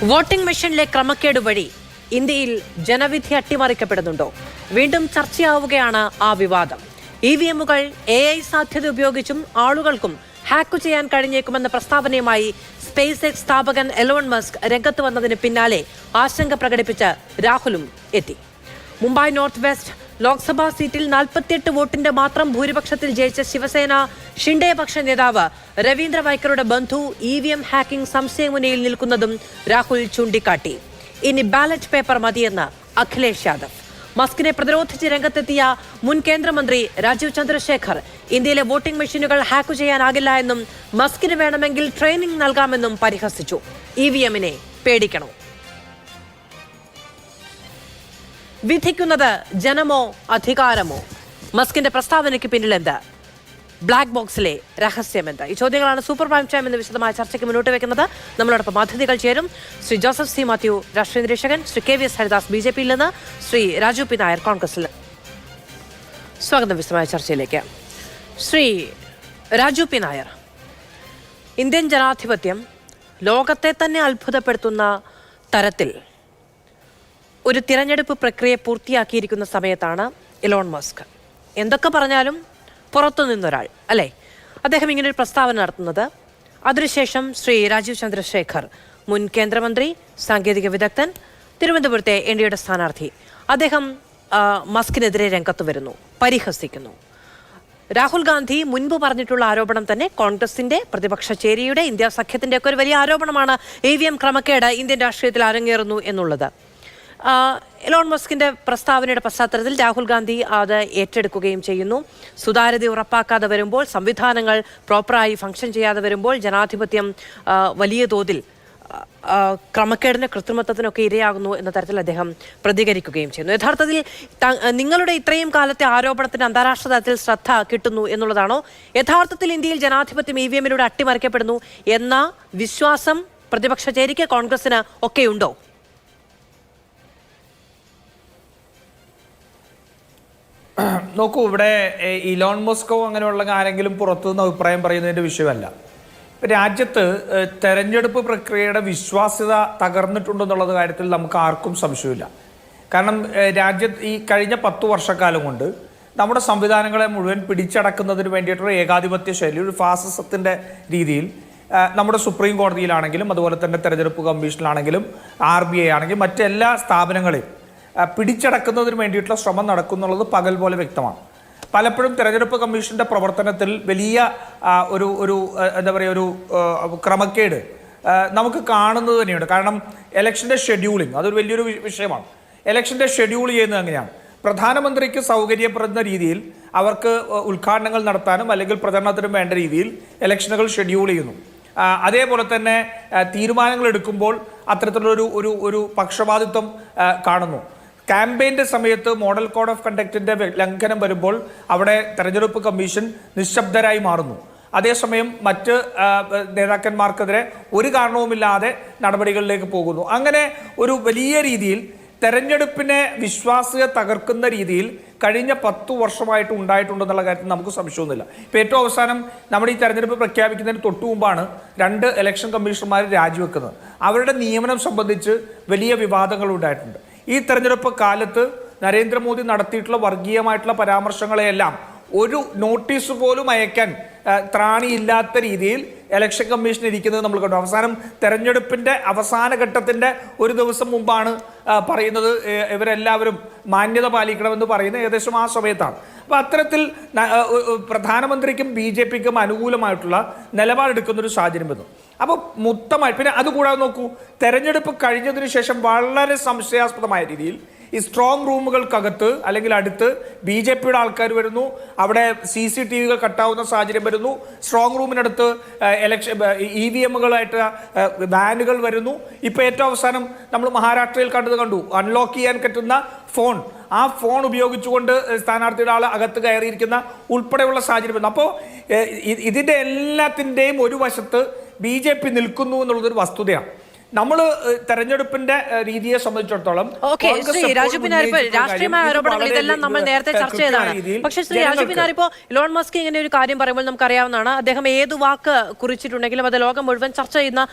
Voting മെഷീനിലെ ക്രമക്കേട് വഴി ഇന്ത്യയിൽ ജനവിധി അട്ടിമറിക്കപ്പെടുന്നുണ്ടോ? വീണ്ടും ചർച്ചയാവുകയാണ് ആ വിവാദം. EVM-കൾ AI സാധ്യത ഉപയോഗിച്ചും ആളുകൾക്കും ഹാക്ക് ചെയ്യാൻ കഴിഞ്ഞേക്കുമെന്ന പ്രസ്താവനയുമായി സ്പേസ് എക്സ് സ്ഥാപകൻ എലോൺ മസ്ക് രംഗത്ത് വന്നതിന് പിന്നാലെ ആശങ്ക പ്രകടിപ്പിച്ച് രാഹുലും എത്തി. മുംബൈ നോർത്ത് വെസ്റ്റ് ലോക്സഭാ സീറ്റിൽ 48 വോട്ടിന്റെ മാത്രം ഭൂരിപക്ഷത്തിൽ ജയിച്ച ശിവസേന ഷിൻഡെ പക്ഷ നേതാവ് രവീന്ദ്ര വൈക്കറുടെ ബന്ധു EVM ഹാക്കിംഗ് സംശയമുനയിൽ നിൽക്കുന്നതും രാഹുൽ ചൂണ്ടിക്കാട്ടി. ഇനി ബാലറ്റ് പേപ്പർ മതിയെന്ന് അഖിലേഷ് യാദവ്. മസ്കിനെ പ്രതിരോധിച്ച് രംഗത്തെത്തിയ മുൻ കേന്ദ്രമന്ത്രി രാജീവ് ചന്ദ്രശേഖർ ഇന്ത്യയിലെ വോട്ടിംഗ് മെഷീനുകൾ ഹാക്ക് ചെയ്യാനാകില്ല എന്നും മസ്കിന് വേണമെങ്കിൽ ട്രെയിനിംഗ് നൽകാമെന്നും പരിഹസിച്ചു. EVM-നെ പേടിക്കണോ? വിധിക്കുന്നത് ജനമോ അധികാരമോ? മസ്കിന്റെ പ്രസ്താവനയ്ക്ക് പിന്നിലെന്ത്? ബ്ലാക്ക് ബോക്സിലെ രഹസ്യമെന്ത്? ഈ ചോദ്യങ്ങളാണ് സൂപ്പർ പ്രൈം ടൈം എന്ന വിശദമായ ചർച്ചയ്ക്ക് മുന്നോട്ട് വെക്കുന്നത്. നമ്മളോടൊപ്പം അതിഥികൾ ചേരും. ശ്രീ ജോസഫ് സി മാത്യു, രാഷ്ട്രീയ നിരീക്ഷകൻ; ശ്രീ KVS ഹരിദാസ്, BJP-യിൽ നിന്ന്; ശ്രീ രാജു പി നായർ, കോൺഗ്രസിൽ. സ്വാഗതം വിശദമായ ചർച്ചയിലേക്ക്. ശ്രീ രാജു പി നായർ, ഇന്ത്യൻ ജനാധിപത്യം ലോകത്തെ തന്നെ അത്ഭുതപ്പെടുത്തുന്ന തരത്തിൽ ഒരു തിരഞ്ഞെടുപ്പ് പ്രക്രിയ പൂർത്തിയാക്കിയിരിക്കുന്ന സമയത്താണ് എലോൺ മസ്ക്, എന്തൊക്കെ പറഞ്ഞാലും പുറത്തു നിന്നൊരാൾ അല്ലേ, അദ്ദേഹം ഇങ്ങനൊരു പ്രസ്താവന നടത്തുന്നത്. അതിനുശേഷം ശ്രീ രാജീവ് ചന്ദ്രശേഖർ, മുൻ കേന്ദ്രമന്ത്രി, സാങ്കേതിക വിദഗ്ധൻ, തിരുവനന്തപുരത്തെ NDAയുടെ സ്ഥാനാർത്ഥി, അദ്ദേഹം മസ്കിനെതിരെ രംഗത്ത് വരുന്നു, പരിഹസിക്കുന്നു. രാഹുൽ ഗാന്ധി മുൻപ് പറഞ്ഞിട്ടുള്ള ആരോപണം തന്നെ കോൺഗ്രസിന്റെ, പ്രതിപക്ഷ ചേരിയുടെ, ഇന്ത്യ സഖ്യത്തിന്റെ ഒക്കെ ഒരു വലിയ ആരോപണമാണ് EVM ക്രമക്കേട് ഇന്ത്യൻ രാഷ്ട്രീയത്തിൽ അരങ്ങേറുന്നു എന്നുള്ളത്. എലോൺ മസ്കിന്റെ പ്രസ്താവനയുടെ പശ്ചാത്തലത്തിൽ രാഹുൽ ഗാന്ധി അത് ഏറ്റെടുക്കുകയും ചെയ്യുന്നു. സുതാര്യത ഉറപ്പാക്കാതെ വരുമ്പോൾ, സംവിധാനങ്ങൾ പ്രോപ്പറായി ഫംഗ്ഷൻ ചെയ്യാതെ വരുമ്പോൾ ജനാധിപത്യം വലിയ തോതിൽ ക്രമക്കേടിന്, കൃത്രിമത്വത്തിനൊക്കെ ഇരയാകുന്നു എന്ന തരത്തിൽ അദ്ദേഹം പ്രതികരിക്കുകയും ചെയ്യുന്നു. യഥാർത്ഥത്തിൽ നിങ്ങളുടെ ഇത്രയും കാലത്തെ ആരോപണത്തിന് അന്താരാഷ്ട്ര തലത്തിൽ ശ്രദ്ധ കിട്ടുന്നു എന്നുള്ളതാണോ? യഥാർത്ഥത്തിൽ ഇന്ത്യയിൽ ജനാധിപത്യം EVM-ലൂടെ അട്ടിമറിക്കപ്പെടുന്നു എന്ന വിശ്വാസം പ്രതിപക്ഷ ചേരിക്ക്, കോൺഗ്രസിന് ഒക്കെയുണ്ടോ? നോക്കൂ, ഇവിടെ ഇലോൺ മസ്കോ അങ്ങനെയുള്ള ആരെങ്കിലും പുറത്തുനിന്ന് അഭിപ്രായം പറയുന്നതിൻ്റെ വിഷയമല്ല. രാജ്യത്ത് തെരഞ്ഞെടുപ്പ് പ്രക്രിയയുടെ വിശ്വാസ്യത തകർന്നിട്ടുണ്ടെന്നുള്ള കാര്യത്തിൽ നമുക്ക് ആർക്കും സംശയമില്ല. കാരണം രാജ്യത്ത് ഈ കഴിഞ്ഞ 10 വർഷക്കാലം കൊണ്ട് നമ്മുടെ സംവിധാനങ്ങളെ മുഴുവൻ പിടിച്ചടക്കുന്നതിന് വേണ്ടിയിട്ടുള്ള ഏകാധിപത്യ ശൈലി, ഒരു ഫാസിസത്തിൻ്റെ രീതിയിൽ നമ്മുടെ സുപ്രീം കോടതിയിലാണെങ്കിലും, അതുപോലെ തന്നെ തെരഞ്ഞെടുപ്പ് കമ്മീഷനിലാണെങ്കിലും, RBI ആണെങ്കിലും, മറ്റെല്ലാ സ്ഥാപനങ്ങളെയും പിടിച്ചടക്കുന്നതിന് വേണ്ടിയിട്ടുള്ള ശ്രമം നടക്കുന്നുള്ളത് പകൽ പോലെ വ്യക്തമാണ്. പലപ്പോഴും തെരഞ്ഞെടുപ്പ് കമ്മീഷൻ്റെ പ്രവർത്തനത്തിൽ വലിയ ഒരു എന്താ പറയുക, ഒരു ക്രമക്കേട് നമുക്ക് കാണുന്നത് തന്നെയുണ്ട്. കാരണം ഇലക്ഷൻ്റെ ഷെഡ്യൂളിങ് അതൊരു വലിയൊരു വിഷയമാണ്. ഇലക്ഷൻ്റെ ഷെഡ്യൂൾ ചെയ്യുന്നത് എങ്ങനെയാണ്? പ്രധാനമന്ത്രിക്ക് സൗകര്യപ്പെടുന്ന രീതിയിൽ അവർക്ക് ഉദ്ഘാടനങ്ങൾ നടത്താനും അല്ലെങ്കിൽ പ്രചരണത്തിനും വേണ്ട രീതിയിൽ ഇലക്ഷനുകൾ ഷെഡ്യൂൾ ചെയ്യുന്നു. അതേപോലെ തന്നെ തീരുമാനങ്ങൾ എടുക്കുമ്പോൾ അത്തരത്തിലുള്ളൊരു ഒരു പക്ഷപാതിത്വം കാണുന്നു. ക്യാമ്പയിൻ്റെ സമയത്ത് മോഡൽ കോഡ് ഓഫ് കണ്ടക്റ്റിൻ്റെ ലംഘനം വരുമ്പോൾ അവിടെ തെരഞ്ഞെടുപ്പ് കമ്മീഷൻ നിശബ്ദരായി മാറുന്നു. അതേസമയം മറ്റ് നേതാക്കന്മാർക്കെതിരെ ഒരു കാരണവുമില്ലാതെ നടപടികളിലേക്ക് പോകുന്നു. അങ്ങനെ ഒരു വലിയ രീതിയിൽ തെരഞ്ഞെടുപ്പിനെ വിശ്വാസ്യത തകർക്കുന്ന രീതിയിൽ കഴിഞ്ഞ 10 വർഷമായിട്ട് ഉണ്ടായിട്ടുണ്ടെന്നുള്ള കാര്യത്തിൽ നമുക്ക് സംശയമൊന്നുമില്ല. ഇപ്പോൾ ഏറ്റവും അവസാനം നമ്മുടെ ഈ തെരഞ്ഞെടുപ്പ് പ്രഖ്യാപിക്കുന്നതിന് തൊട്ടു മുമ്പാണ് 2 ഇലക്ഷൻ കമ്മീഷണർമാർ രാജിവെക്കുന്നത്. അവരുടെ നിയമനം സംബന്ധിച്ച് വലിയ വിവാദങ്ങൾ ഉണ്ടായിട്ടുണ്ട്. ഈ തെരഞ്ഞെടുപ്പ് കാലത്ത് നരേന്ദ്രമോദി നടത്തിയിട്ടുള്ള വർഗീയമായിട്ടുള്ള പരാമർശങ്ങളെയെല്ലാം ഒരു നോട്ടീസ് പോലും അയക്കാൻ ത്രാണിയില്ലാത്ത രീതിയിൽ ഇലക്ഷൻ കമ്മീഷൻ ഇരിക്കുന്നത് നമ്മൾ കണ്ടു. അവസാനം തെരഞ്ഞെടുപ്പിൻ്റെ അവസാന ഘട്ടത്തിൻ്റെ ഒരു ദിവസം മുമ്പാണ് പറയുന്നത് ഇവരെല്ലാവരും മാന്യത പാലിക്കണമെന്ന് പറയുന്നത് ഏകദേശം ആ സമയത്താണ്. അപ്പോൾ അത്തരത്തിൽ പ്രധാനമന്ത്രിക്കും BJP-ക്കും അനുകൂലമായിട്ടുള്ള നിലപാടെടുക്കുന്നൊരു സാഹചര്യം വന്നു. അപ്പോൾ മൊത്തമായി പിന്നെ അതുകൂടാതെ നോക്കൂ, തെരഞ്ഞെടുപ്പ് കഴിഞ്ഞതിന് ശേഷം വളരെ സംശയാസ്പദമായ രീതിയിൽ ഈ സ്ട്രോങ് റൂമുകൾക്കകത്ത് അല്ലെങ്കിൽ അടുത്ത് BJP-യുടെ ആൾക്കാർ വരുന്നു. അവിടെ CCTV-കൾ കട്ടാവുന്ന സാഹചര്യം വരുന്നു. സ്ട്രോങ് റൂമിനടുത്ത് EVM-കളായിട്ട് വാനുകൾ വരുന്നു. ഇപ്പോൾ ഏറ്റവും അവസാനം നമ്മൾ മഹാരാഷ്ട്രയിൽ കണ്ടു, അൺലോക്ക് ചെയ്യാൻ പറ്റുന്ന ഫോൺ, ആ ഫോൺ ഉപയോഗിച്ചുകൊണ്ട് സ്ഥാനാർത്ഥിയുടെ ആൾ അകത്ത് കയറിയിരിക്കുന്ന ഉൾപ്പെടെയുള്ള സാഹചര്യം വരുന്നു. അപ്പോൾ ഇതിൻ്റെ എല്ലാത്തിൻ്റെയും ഒരു വശത്ത് BJP നിൽക്കുന്നു എന്നുള്ളതൊരു വസ്തുതയാണ്. നമ്മൾ തെരഞ്ഞെടുപ്പിന്റെ രീതിയെ സംബന്ധിച്ചിടത്തോളം ശ്രീ രാജു പിന്നാരിപ്പോ രാഷ്ട്രീയമായ ആരോപണങ്ങൾ ഇതെല്ലാം നമ്മൾ നേരത്തെ ചർച്ച ചെയ്തതാണ്. പക്ഷേ ശ്രീ രാജു പിന്നാരിപ്പോ ഇലോൺ മസ്ക് ഇങ്ങനെ ഒരു കാര്യം പറയുമ്പോൾ നമുക്കറിയാവുന്നതാണ്, അദ്ദേഹം ഏത് വാക്ക് കുറിച്ചിട്ടുണ്ടെങ്കിലും അത് ലോകം മുഴുവൻ ചർച്ച ചെയ്യുന്ന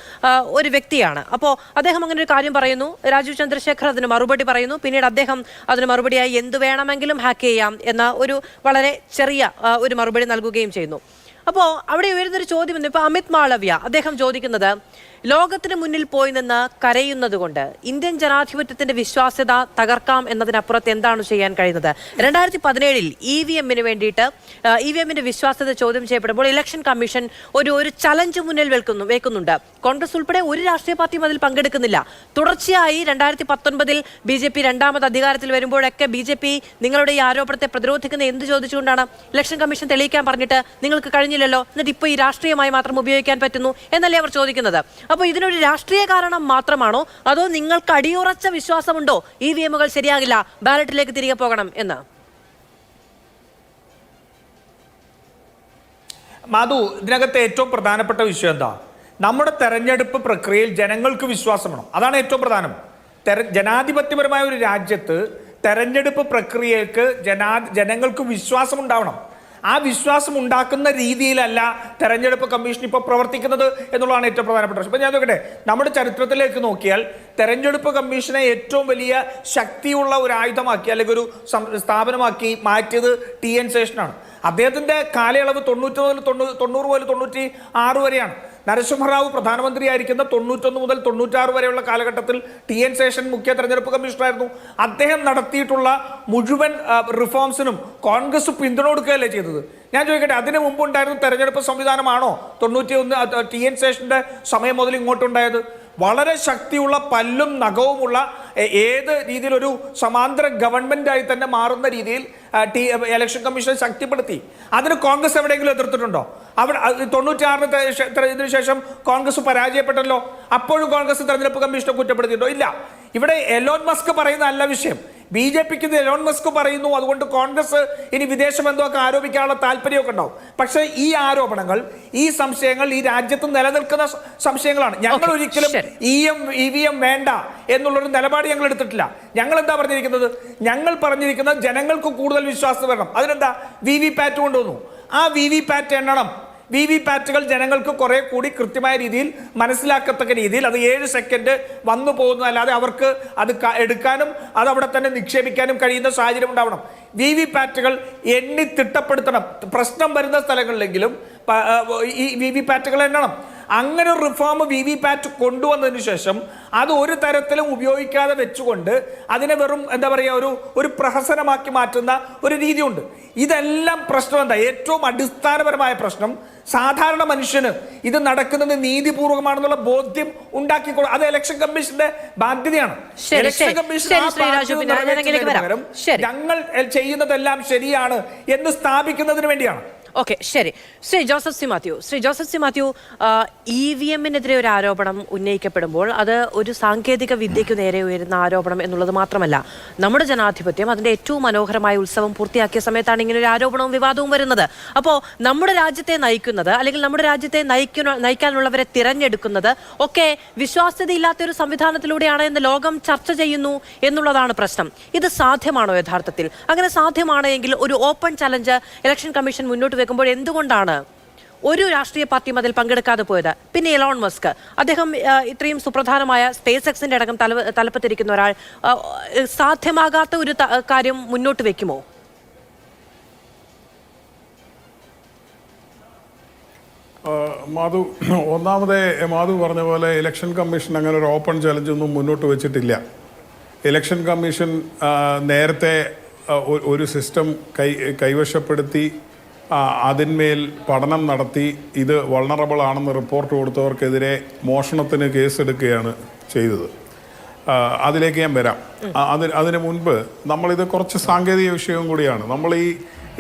ഒരു വ്യക്തിയാണ്. അപ്പോൾ അദ്ദേഹം അങ്ങനെ ഒരു കാര്യം പറയുന്നു, രാജീവ് ചന്ദ്രശേഖർ അതിന് മറുപടി പറയുന്നു, പിന്നീട് അദ്ദേഹം അതിന് മറുപടിയായി എന്ത് വേണമെങ്കിലും ഹാക്ക് ചെയ്യാം എന്ന ഒരു വളരെ ചെറിയ ഒരു മറുപടി നൽകുകയും ചെയ്യുന്നു. അപ്പോൾ അവിടെ ഉയരുന്നൊരു ചോദ്യം, ഇപ്പോൾ അമിത് മാളവ്യ അദ്ദേഹം ചോദിക്കുന്നത്, ലോകത്തിന് മുന്നിൽ പോയി നിന്ന് കരയുന്നത് കൊണ്ട് ഇന്ത്യൻ ജനാധിപത്യത്തിന്റെ വിശ്വാസ്യത തകർക്കാം എന്നതിനപ്പുറത്ത് എന്താണ് ചെയ്യാൻ കഴിയുന്നത്? 2017 EVM-ന് വേണ്ടിയിട്ട് EVM-ന്റെ വിശ്വാസ്യത ചോദ്യം ചെയ്യപ്പെടുമ്പോൾ ഇലക്ഷൻ കമ്മീഷൻ ഒരു ചലഞ്ച് മുന്നിൽ വെക്കുന്നുണ്ട്. കോൺഗ്രസ് ഉൾപ്പെടെ ഒരു രാഷ്ട്രീയ പാർട്ടിയും അതിൽ പങ്കെടുക്കുന്നില്ല. തുടർച്ചയായി 2019 BJP രണ്ടാമത് അധികാരത്തിൽ വരുമ്പോഴൊക്കെ BJP നിങ്ങളുടെ ഈ ആരോപണത്തെ പ്രതിരോധിക്കുന്ന എന്ത് ചോദിച്ചുകൊണ്ടാണ്? ഇലക്ഷൻ കമ്മീഷൻ തെളിയിക്കാൻ പറഞ്ഞിട്ട് നിങ്ങൾക്ക് കഴിഞ്ഞില്ലല്ലോ, എന്നിട്ട് ഇപ്പോൾ ഈ രാഷ്ട്രീയമായി മാത്രം ഉപയോഗിക്കാൻ പറ്റുന്നു എന്നല്ലേ അവർ ചോദിക്കുന്നത്. അപ്പോൾ ഇതിനൊരു രാഷ്ട്രീയ കാരണം മാത്രമാണോ, അതോ നിങ്ങൾക്ക് അടിയുറച്ച വിശ്വാസമുണ്ടോ EVM-കൾ ശരിയാകില്ല, ബാലറ്റിലേക്ക് തിരികെ പോകണം എന്ന്? മാധു, ഇതിനകത്ത് ഏറ്റവും പ്രധാനപ്പെട്ട വിഷയം എന്താ? നമ്മുടെ തെരഞ്ഞെടുപ്പ് പ്രക്രിയയിൽ ജനങ്ങൾക്ക് വിശ്വാസം വേണം. അതാണ് ഏറ്റവും പ്രധാനം. ജനാധിപത്യപരമായ ഒരു രാജ്യത്ത് തെരഞ്ഞെടുപ്പ് പ്രക്രിയക്ക് ജനങ്ങൾക്ക് വിശ്വാസം ഉണ്ടാവണം. ആ വിശ്വാസം ഉണ്ടാക്കുന്ന രീതിയിലല്ല തെരഞ്ഞെടുപ്പ് കമ്മീഷൻ ഇപ്പോൾ പ്രവർത്തിക്കുന്നത് എന്നുള്ളതാണ് ഏറ്റവും പ്രധാനപ്പെട്ട വിഷയം. ഇപ്പം ഞാൻ നോക്കട്ടെ, നമ്മുടെ ചരിത്രത്തിലേക്ക് നോക്കിയാൽ തെരഞ്ഞെടുപ്പ് കമ്മീഷനെ ഏറ്റവും വലിയ ശക്തിയുള്ള ഒരു ആയുധമാക്കി അല്ലെങ്കിൽ ഒരു സ്ഥാപനമാക്കി മാറ്റിയത് TN ശേഷനാണ്. അദ്ദേഹത്തിൻ്റെ കാലയളവ് 90 മുതൽ 96 വരെയാണ്. നരസിംഹറാവു പ്രധാനമന്ത്രിയായിരിക്കുന്ന 91 മുതൽ 96 വരെയുള്ള കാലഘട്ടത്തിൽ TN ശേഷൻ മുഖ്യ തെരഞ്ഞെടുപ്പ് കമ്മീഷണറായിരുന്നു. അദ്ദേഹം നടത്തിയിട്ടുള്ള മുഴുവൻ റിഫോംസിനും കോൺഗ്രസ് പിന്തുണ കൊടുക്കുകയല്ലേ ചെയ്തത്? ഞാൻ ചോദിക്കട്ടെ, അതിനു മുമ്പുണ്ടായിരുന്ന തെരഞ്ഞെടുപ്പ് സംവിധാനമാണോ 91 TN ശേഷന്റെ സമയം മുതൽ ഇങ്ങോട്ടുണ്ടായത്? വളരെ ശക്തിയുള്ള പല്ലും നഖവുമുള്ള ഏത് രീതിയിലൊരു സമാന്തര ഗവൺമെന്റായി തന്നെ മാറുന്ന രീതിയിൽ ഇലക്ഷൻ കമ്മീഷനെ ശക്തിപ്പെടുത്തി. അതിന് കോൺഗ്രസ് എവിടെയെങ്കിലും എതിർത്തിട്ടുണ്ടോ? അവിടെ 96 ശേഷം കോൺഗ്രസ് പരാജയപ്പെട്ടല്ലോ. അപ്പോഴും കോൺഗ്രസ് തെരഞ്ഞെടുപ്പ് കമ്മീഷനെ കുറ്റപ്പെടുത്തിയിട്ടുണ്ടോ? ഇല്ല. ഇവിടെ എലോൺ മസ്ക് പറയുന്ന അല്ല വിഷയം. BJPക്ക് എലോൺ മസ്ക് പറയുന്നു, അതുകൊണ്ട് കോൺഗ്രസ് ഇനി വിദേശ ബന്ധമൊക്കെ ആരോപിക്കാനുള്ള താല്പര്യമൊക്കെ ഉണ്ടാവും. പക്ഷേ ഈ ആരോപണങ്ങൾ, ഈ സംശയങ്ങൾ ഈ രാജ്യത്ത് നിലനിൽക്കുന്ന സംശയങ്ങളാണ്. ഞങ്ങൾ ഒരിക്കലും EVM വേണ്ട എന്നുള്ളൊരു നിലപാട് ഞങ്ങൾ എടുത്തിട്ടില്ല. ഞങ്ങൾ എന്താ പറഞ്ഞിരിക്കുന്നത്? ഞങ്ങൾ പറഞ്ഞിരിക്കുന്നത് ജനങ്ങൾക്ക് കൂടുതൽ വിശ്വാസം വരണം. അതിനെന്താ? VVPAT കൊണ്ടുവന്നു. ആ VVPAT എണ്ണണം. VVPATകൾ ജനങ്ങൾക്ക് കുറെ കൂടി കൃത്യമായ രീതിയിൽ മനസ്സിലാക്കത്തക്ക രീതിയിൽ അത് 7 സെക്കൻഡ് വന്നു പോകുന്നതല്ലാതെ അവർക്ക് അത് എടുക്കാനും അത് അവിടെ തന്നെ നിക്ഷേപിക്കാനും കഴിയുന്ന സാഹചര്യം ഉണ്ടാവണം. VVPATകൾ എണ്ണി തിട്ടപ്പെടുത്തണം. പ്രശ്നം വരുന്ന സ്ഥലങ്ങളിലെങ്കിലും ഈ VVPATകൾ എണ്ണണം. അങ്ങനെ ഒരു റിഫോം VVPAT കൊണ്ടുവന്നതിന് ശേഷം അത് ഒരു തരത്തിലും ഉപയോഗിക്കാതെ വെച്ചുകൊണ്ട് അതിനെ വെറും എന്താ പറയുക ഒരു പ്രഹസനമാക്കി മാറ്റുന്ന ഒരു രീതിയുണ്ട്. ഇതെല്ലാം പ്രശ്നം എന്താ? ഏറ്റവും അടിസ്ഥാനപരമായ പ്രശ്നം സാധാരണ മനുഷ്യന് ഇത് നടക്കുന്നത് നീതിപൂർവകമാണെന്നുള്ള ബോധ്യം ഉണ്ടാക്കിക്കൊള്ളു. അത് ഇലക്ഷൻ കമ്മീഷന്റെ ബാധ്യതയാണ്. ഇലക്ഷൻ കമ്മീഷൻ ഞങ്ങൾ ചെയ്യുന്നതെല്ലാം ശരിയാണ് എന്ന് സ്ഥാപിക്കുന്നതിന് വേണ്ടിയാണ്. ഓക്കെ, ശരി. ശ്രീ ജോസഫ് സി മാത്യു, EVM-നെതിരെ ഒരു ആരോപണം ഉന്നയിക്കപ്പെടുമ്പോൾ അത് ഒരു സാങ്കേതിക വിദ്യയ്ക്ക് നേരെ ഉയരുന്ന ആരോപണം എന്നുള്ളത് മാത്രമല്ല, നമ്മുടെ ജനാധിപത്യം അതിന്റെ ഏറ്റവും മനോഹരമായ ഉത്സവം പൂർത്തിയാക്കിയ സമയത്താണ് ഇങ്ങനെ ഒരു ആരോപണവും വിവാദവും വരുന്നത്. അപ്പോൾ നമ്മുടെ രാജ്യത്തെ നയിക്കുന്നത് അല്ലെങ്കിൽ നമ്മുടെ രാജ്യത്തെ നയിക്കാനുള്ളവരെ തിരഞ്ഞെടുക്കുന്നത് ഒക്കെ വിശ്വാസ്യതയില്ലാത്ത ഒരു സംവിധാനത്തിലൂടെയാണ് എന്ന് ലോകം ചർച്ച ചെയ്യുന്നു എന്നുള്ളതാണ് പ്രശ്നം. ഇത് സാധ്യമാണോ യഥാർത്ഥത്തിൽ? അങ്ങനെ സാധ്യമാണെങ്കിൽ ഒരു ഓപ്പൺ ചലഞ്ച് ഇലക്ഷൻ കമ്മീഷൻ മുന്നോട്ട് വെക്കുമ്പോൾ എന്തുകൊണ്ടാണ് ഒരു രാഷ്ട്രീയ പാർട്ടിയും അതിൽ പങ്കെടുക്കാതെ പോയത്? പിന്നെ എലോൺ മസ്ക്, അദ്ദേഹം ഇത്രയും സുപ്രധാനമായ SpaceX-ന്റെ അടക്കം തലപ്പത്തിരിക്കുന്ന ഒരാൾ സാധ്യമാകാത്ത ഒരു കാര്യം മുന്നോട്ട് വെക്കുമോ? മാധു പറഞ്ഞ പോലെ ഇലക്ഷൻ കമ്മീഷൻ അങ്ങനെ ഒരു ഓപ്പൺ ചലഞ്ച് ഒന്നും മുന്നോട്ട് വെച്ചിട്ടില്ല. ഇലക്ഷൻ കമ്മീഷൻ നേരത്തെ ഒരു സിസ്റ്റം കൈവശപ്പെടുത്തി അതിന്മേൽ പഠനം നടത്തി ഇത് വൾണറബിൾ ആണെന്ന് റിപ്പോർട്ട് കൊടുത്തവർക്കെതിരെ മോഷണത്തിന് കേസെടുക്കുകയാണ് ചെയ്തത്. അതിലേക്ക് ഞാൻ വരാം. അതിന് മുൻപ് നമ്മളിത് കുറച്ച് സാങ്കേതിക വിഷയവും കൂടിയാണ്. നമ്മൾ ഈ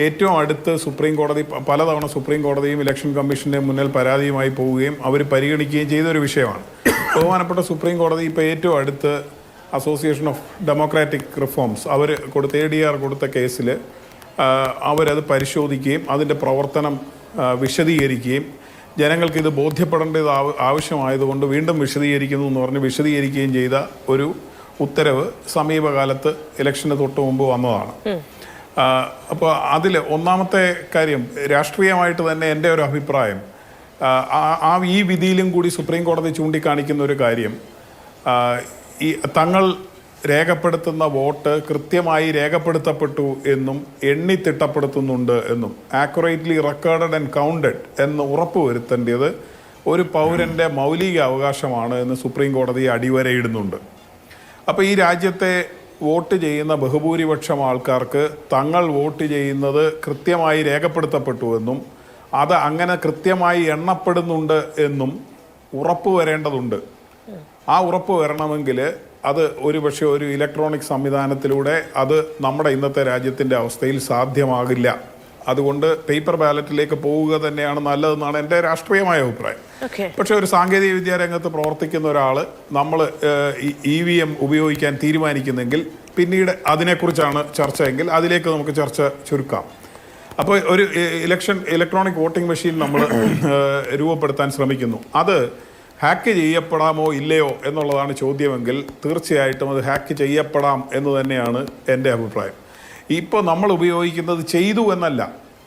ഏറ്റവും അടുത്ത് സുപ്രീം കോടതി പലതവണ സുപ്രീം കോടതിയും ഇലക്ഷൻ കമ്മീഷൻ്റെ മുന്നിൽ പരാതിയുമായി പോവുകയും അവർ പരിഗണിക്കുകയും ചെയ്തൊരു വിഷയമാണ്. ബഹുമാനപ്പെട്ട സുപ്രീം കോടതി ഇപ്പോൾ ഏറ്റവും അടുത്ത് അസോസിയേഷൻ ഓഫ് ഡെമോക്രാറ്റിക് റിഫോംസ് അവർ കൊടുത്ത ADR കൊടുത്ത കേസിൽ അവരത് പരിശോധിക്കുകയും അതിൻ്റെ പ്രവർത്തനം വിശദീകരിക്കുകയും ജനങ്ങൾക്ക് ഇത് ബോധ്യപ്പെടേണ്ടത് ആവശ്യമായതുകൊണ്ട് വീണ്ടും വിശദീകരിക്കുന്നു എന്ന് പറഞ്ഞ് വിശദീകരിക്കുകയും ചെയ്ത ഒരു ഉത്തരവ് സമീപകാലത്ത് ഇലക്ഷന് തൊട്ട് മുമ്പ് വന്നതാണ്. അപ്പോൾ അതിൽ ഒന്നാമത്തെ കാര്യം, രാഷ്ട്രീയമായിട്ട് തന്നെ എൻ്റെ ഒരു അഭിപ്രായം, ഈ വിധിയിലും കൂടി സുപ്രീം കോടതി ചൂണ്ടിക്കാണിക്കുന്ന ഒരു കാര്യം, ഈ തങ്ങൾ രേഖപ്പെടുത്തുന്ന വോട്ട് കൃത്യമായി രേഖപ്പെടുത്തപ്പെട്ടു എന്നും എണ്ണി തിട്ടപ്പെടുത്തുന്നുണ്ട് എന്നും ആക്യുറേറ്റ്ലി റെക്കോർഡഡ് ആൻഡ് കൗണ്ടഡ് എന്ന് ഉറപ്പുവരുത്തേണ്ടത് ഒരു പൗരൻ്റെ മൗലിക അവകാശമാണ് എന്ന് സുപ്രീം കോടതി അടിവരയിടുന്നുണ്ട്. അപ്പോൾ ഈ രാജ്യത്തെ വോട്ട് ചെയ്യുന്ന ബഹുഭൂരിപക്ഷം ആൾക്കാർക്ക് തങ്ങൾ വോട്ട് ചെയ്യുന്നത് കൃത്യമായി രേഖപ്പെടുത്തപ്പെട്ടു എന്നും അത് അങ്ങനെ കൃത്യമായി എണ്ണപ്പെടുന്നുണ്ട് എന്നും ഉറപ്പ് വരേണ്ടതുണ്ട്. ആ ഉറപ്പ് വരണമെങ്കിൽ അത് ഒരുപക്ഷെ ഒരു ഇലക്ട്രോണിക് സംവിധാനത്തിലൂടെ അത് നമ്മുടെ ഇന്നത്തെ രാജ്യത്തിൻ്റെ അവസ്ഥയിൽ സാധ്യമാകില്ല. അതുകൊണ്ട് പേപ്പർ ബാലറ്റിലേക്ക് പോവുക തന്നെയാണ് നല്ലതെന്നാണ് എൻ്റെ രാഷ്ട്രീയമായ അഭിപ്രായം. പക്ഷെ ഒരു സാങ്കേതിക വിദ്യാ രംഗത്ത് പ്രവർത്തിക്കുന്ന ഒരാൾ നമ്മൾ EVM ഉപയോഗിക്കാൻ തീരുമാനിക്കുന്നെങ്കിൽ പിന്നീട് അതിനെക്കുറിച്ചാണ് ചർച്ചയെങ്കിൽ അതിലേക്ക് നമുക്ക് ചർച്ച ചുരുക്കാം. അപ്പോൾ ഒരു ഇലക്ട്രോണിക് വോട്ടിംഗ് മെഷീൻ നമ്മൾ രൂപപ്പെടുത്താൻ ശ്രമിക്കുന്നു. അത് ഹാക്ക് ചെയ്യപ്പെടാമോ ഇല്ലയോ എന്നുള്ളതാണ് ചോദ്യമെങ്കിൽ തീർച്ചയായിട്ടും അത് ഹാക്ക് ചെയ്യപ്പെടാം എന്ന് തന്നെയാണ് എൻ്റെ അഭിപ്രായം. ഇപ്പോൾ നമ്മൾ ഉപയോഗിക്കുന്നത് ചെയ്തു എന്നല്ല,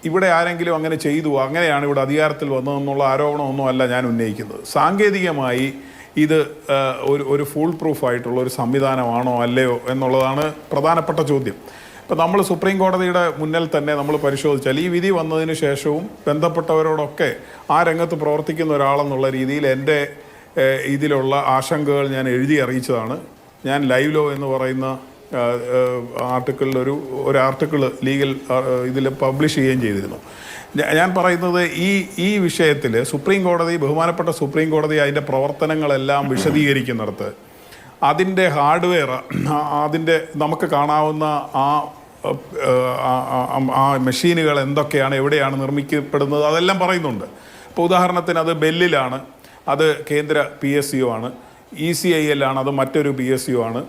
ഇവിടെ ആരെങ്കിലും അങ്ങനെ ചെയ്തു, അങ്ങനെയാണ് ഇവിടെ അധികാരത്തിൽ വന്നതെന്നുള്ള ആരോപണമൊന്നും അല്ല ഞാൻ ഉന്നയിക്കുന്നത്. സാങ്കേതികമായി ഇത് ഒരു ഫുൾ പ്രൂഫായിട്ടുള്ള ഒരു സംവിധാനമാണോ അല്ലയോ എന്നുള്ളതാണ് പ്രധാനപ്പെട്ട ചോദ്യം. ഇപ്പം നമ്മൾ സുപ്രീം കോടതിയുടെ മുന്നിൽ തന്നെ നമ്മൾ പരിശോധിച്ചാൽ ഈ വിധി വന്നതിന് ശേഷവും ബന്ധപ്പെട്ടവരോടൊക്കെ ആ രംഗത്ത് പ്രവർത്തിക്കുന്ന ഒരാളെന്നുള്ള രീതിയിൽ എൻ്റെ ഇതിലുള്ള ആശങ്കകൾ ഞാൻ എഴുതി അറിയിച്ചതാണ്. ഞാൻ ലൈവ് ലോ എന്ന് പറയുന്ന ആർട്ടിക്കിളിൽ ഒരു ആർട്ടിക്കിൾ ലീഗൽ ഇതിൽ പബ്ലിഷ് ചെയ്യുകയും ചെയ്തിരുന്നു. ഞാൻ പറയുന്നത് ഈ വിഷയത്തിൽ ബഹുമാനപ്പെട്ട സുപ്രീം കോടതി അതിൻ്റെ പ്രവർത്തനങ്ങളെല്ലാം വിശദീകരിക്കുന്നിടത്ത് അതിൻ്റെ ഹാർഡ്വെയർ, അതിൻ്റെ നമുക്ക് കാണാവുന്ന ആ മെഷീനുകൾ എന്തൊക്കെയാണ്, എവിടെയാണ് നിർമ്മിക്കപ്പെടുന്നത്, അതെല്ലാം പറയുന്നുണ്ട്. ഇപ്പോൾ ഉദാഹരണത്തിന് അത് ബെല്ലിലാണ്, അത് കേന്ദ്ര PSU ആണ്, ECIL ആണ്, അത് മറ്റൊരു PSU ആണ്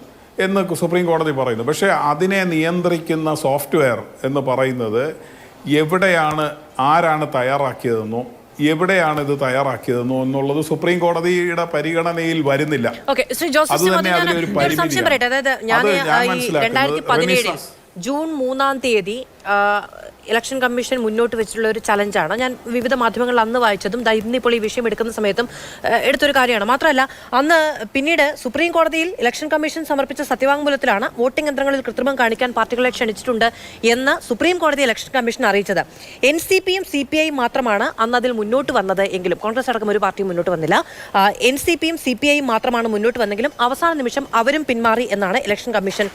എന്ന് സുപ്രീം കോടതി പറയുന്നു. പക്ഷേ അതിനെ നിയന്ത്രിക്കുന്ന സോഫ്റ്റ്വെയർ എന്ന് പറയുന്നത് ആരാണ് തയ്യാറാക്കിയതെന്നോ എവിടെയാണ് ഇത് തയ്യാറാക്കിയതെന്നോ എന്നുള്ളത് സുപ്രീം കോടതിയുടെ പരിഗണനയിൽ വരുന്നില്ല. അത് തന്നെ അതിലൊരു പരിമിതിയാണ്. ജൂൺ 3-ാം തീയതി ഇലക്ഷൻ കമ്മീഷൻ മുന്നോട്ട് വെച്ചിട്ടുള്ള ഒരു ചലഞ്ചാണ്. ഞാൻ വിവിധ മാധ്യമങ്ങളിൽ അന്ന് വായിച്ചതും ഇന്നിപ്പോൾ ഈ വിഷയം എടുക്കുന്ന സമയത്തും എടുത്തൊരു കാര്യമാണ്. മാത്രമല്ല അന്ന് പിന്നീട് സുപ്രീം കോടതിയിൽ ഇലക്ഷൻ കമ്മീഷൻ സമർപ്പിച്ച സത്യവാങ്മൂലത്തിലാണ് വോട്ടിംഗ് യന്ത്രങ്ങളിൽ കൃത്രിമം കാണിക്കാൻ പാർട്ടികളെ ക്ഷണിച്ചിട്ടുണ്ട് എന്ന് സുപ്രീം കോടതി ഇലക്ഷൻ കമ്മീഷൻ അറിയിച്ചത്. NCPയും CPI മാത്രമാണ് അന്ന് അതിൽ മുന്നോട്ട് വന്നത് എങ്കിലും കോൺഗ്രസ് അടക്കം ഒരു പാർട്ടിയും മുന്നോട്ട് വന്നില്ല. NCPയും CPI മാത്രമാണ് മുന്നോട്ട് വന്നെങ്കിലും അവസാന നിമിഷം അവരും പിന്മാറി എന്നാണ് ഇലക്ഷൻ കമ്മീഷൻ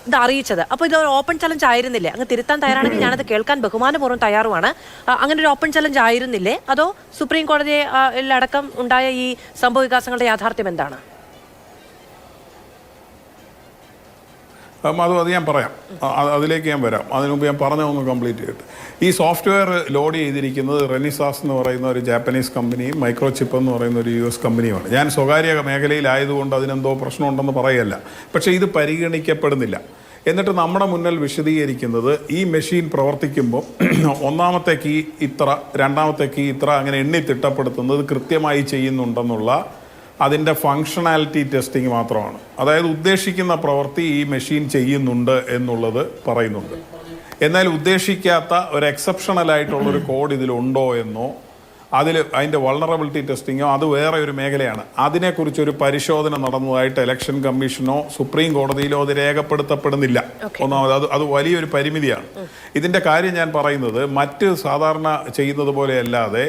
ഇത് അറിയിച്ചത്. അപ്പോൾ ഇതൊരു ഓപ്പൺ ചലഞ്ച് ആയിരുന്നില്ലേ? അങ്ങ് തിരുത്താൻ തയ്യാറാണെങ്കിൽ ഞാനത് കേൾക്കാൻ ബഹുമാനപൂർവ്വം തയ്യാറുമാണ്. അങ്ങനെ ഒരു ഓപ്പൺ ചലഞ്ച് ആയിരുന്നില്ലേ? അതോ സുപ്രീം കോടതിയിലടക്കം ഉണ്ടായ ഈ സംഭവ വികാസങ്ങളുടെ യാഥാർത്ഥ്യം എന്താണ്? അത് ഞാൻ പറയാം, അതിലേക്ക് ഞാൻ വരാം. അതിനുമുമ്പ് ഞാൻ പറഞ്ഞൊന്ന് കംപ്ലീറ്റ് ചെയ്തിട്ട്, ഈ സോഫ്റ്റ്വെയർ ലോഡ് ചെയ്തിരിക്കുന്നത് റെനിസാസ് എന്ന് പറയുന്ന ഒരു ജാപ്പനീസ് കമ്പനിയും മൈക്രോചിപ്പ് എന്ന് പറയുന്ന ഒരു US കമ്പനിയുമാണ്. ഞാൻ സ്വകാര്യ മേഖലയിലായതുകൊണ്ട് അതിനെന്തോ പ്രശ്നമുണ്ടെന്ന് പറയല്ല, പക്ഷേ ഇത് പരിഗണിക്കപ്പെടുന്നില്ല. എന്നിട്ട് നമ്മുടെ മുന്നിൽ വിശദീകരിക്കുന്നത് ഈ മെഷീൻ പ്രവർത്തിക്കുമ്പോൾ ഒന്നാമത്തെ കീ ഇത്ര, രണ്ടാമത്തെ കീ ഇത്ര, അങ്ങനെ എണ്ണി തിട്ടപ്പെടുത്തുന്നത് കൃത്യമായി ചെയ്യുന്നുണ്ടെന്നുള്ള അതിൻ്റെ ഫങ്ഷണാലിറ്റി ടെസ്റ്റിംഗ് മാത്രമാണ്. അതായത് ഉദ്ദേശിക്കുന്ന പ്രവൃത്തി ഈ മെഷീൻ ചെയ്യുന്നുണ്ട് എന്നുള്ളത് പറയുന്നുണ്ട്. എന്നാൽ ഉദ്ദേശിക്കാത്ത ഒരു എക്സെപ്ഷണലായിട്ടുള്ളൊരു കോഡ് ഇതിലുണ്ടോ എന്നോ അതിൻ്റെ വൾണറബിലിറ്റി ടെസ്റ്റിങ്ങോ അത് വേറെ ഒരു മേഖലയാണ്. അതിനെക്കുറിച്ചൊരു പരിശോധന നടന്നതായിട്ട് ഇലക്ഷൻ കമ്മീഷനോ സുപ്രീം കോടതിയിലോ അത് രേഖപ്പെടുത്തപ്പെടുന്നില്ല. ഒന്നാമത് അത് വലിയൊരു പരിമിതിയാണ്. ഇതിൻ്റെ കാര്യം ഞാൻ പറയുന്നത് മറ്റ് സാധാരണ ചെയ്യുന്നത് പോലെയല്ലാതെ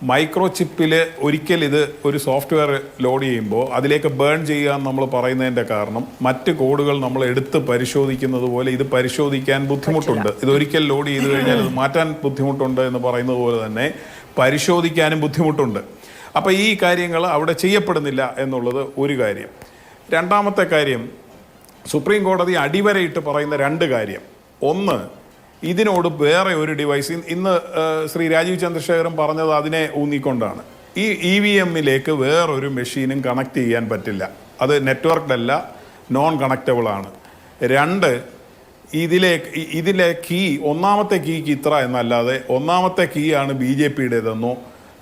മൈക്രോചിപ്പിൽ ഒരിക്കൽ ഇത് ഒരു സോഫ്റ്റ്വെയർ ലോഡ് ചെയ്യുമ്പോൾ അതിലേക്ക് ബേൺ ചെയ്യാൻ നമ്മൾ പറയുന്നതിൻ്റെ കാരണം മറ്റ് കോഡുകൾ നമ്മൾ എടുത്ത് പരിശോധിക്കുന്നത് പോലെ ഇത് പരിശോധിക്കാൻ ബുദ്ധിമുട്ടുണ്ട്. ഇതൊരിക്കൽ ലോഡ് ചെയ്ത് കഴിഞ്ഞാൽ അത് മാറ്റാൻ ബുദ്ധിമുട്ടുണ്ട് എന്ന് പറയുന്നത് പോലെ തന്നെ പരിശോധിക്കാനും ബുദ്ധിമുട്ടുണ്ട്. അപ്പോൾ ഈ കാര്യങ്ങൾ അവിടെ ചെയ്യപ്പെടുന്നില്ല എന്നുള്ളത് ഒരു കാര്യം. രണ്ടാമത്തെ കാര്യം, സുപ്രീം കോടതി അടിവരയിട്ട് പറയുന്ന രണ്ട് കാര്യം. ഒന്ന്, ഇതിനോട് വേറെ ഒരു ഡിവൈസ്, ഇന്ന് ശ്രീ രാജീവ് ചന്ദ്രശേഖരൻ പറഞ്ഞത് അതിനെ ഊന്നിക്കൊണ്ടാണ്. ഈ EVMലേക്ക് വേറൊരു മെഷീനും കണക്ട് ചെയ്യാൻ പറ്റില്ല. അത് നെറ്റ്വർക്ക്ഡ് അല്ല, നോൺ കണക്റ്റബിൾ ആണ്. രണ്ട്, ഇതിലെ കീ ഒന്നാമത്തെ കീക്ക് ഇത്ര എന്നല്ലാതെ ഒന്നാമത്തെ കീ ആണ് BJPയുടേതെന്നോ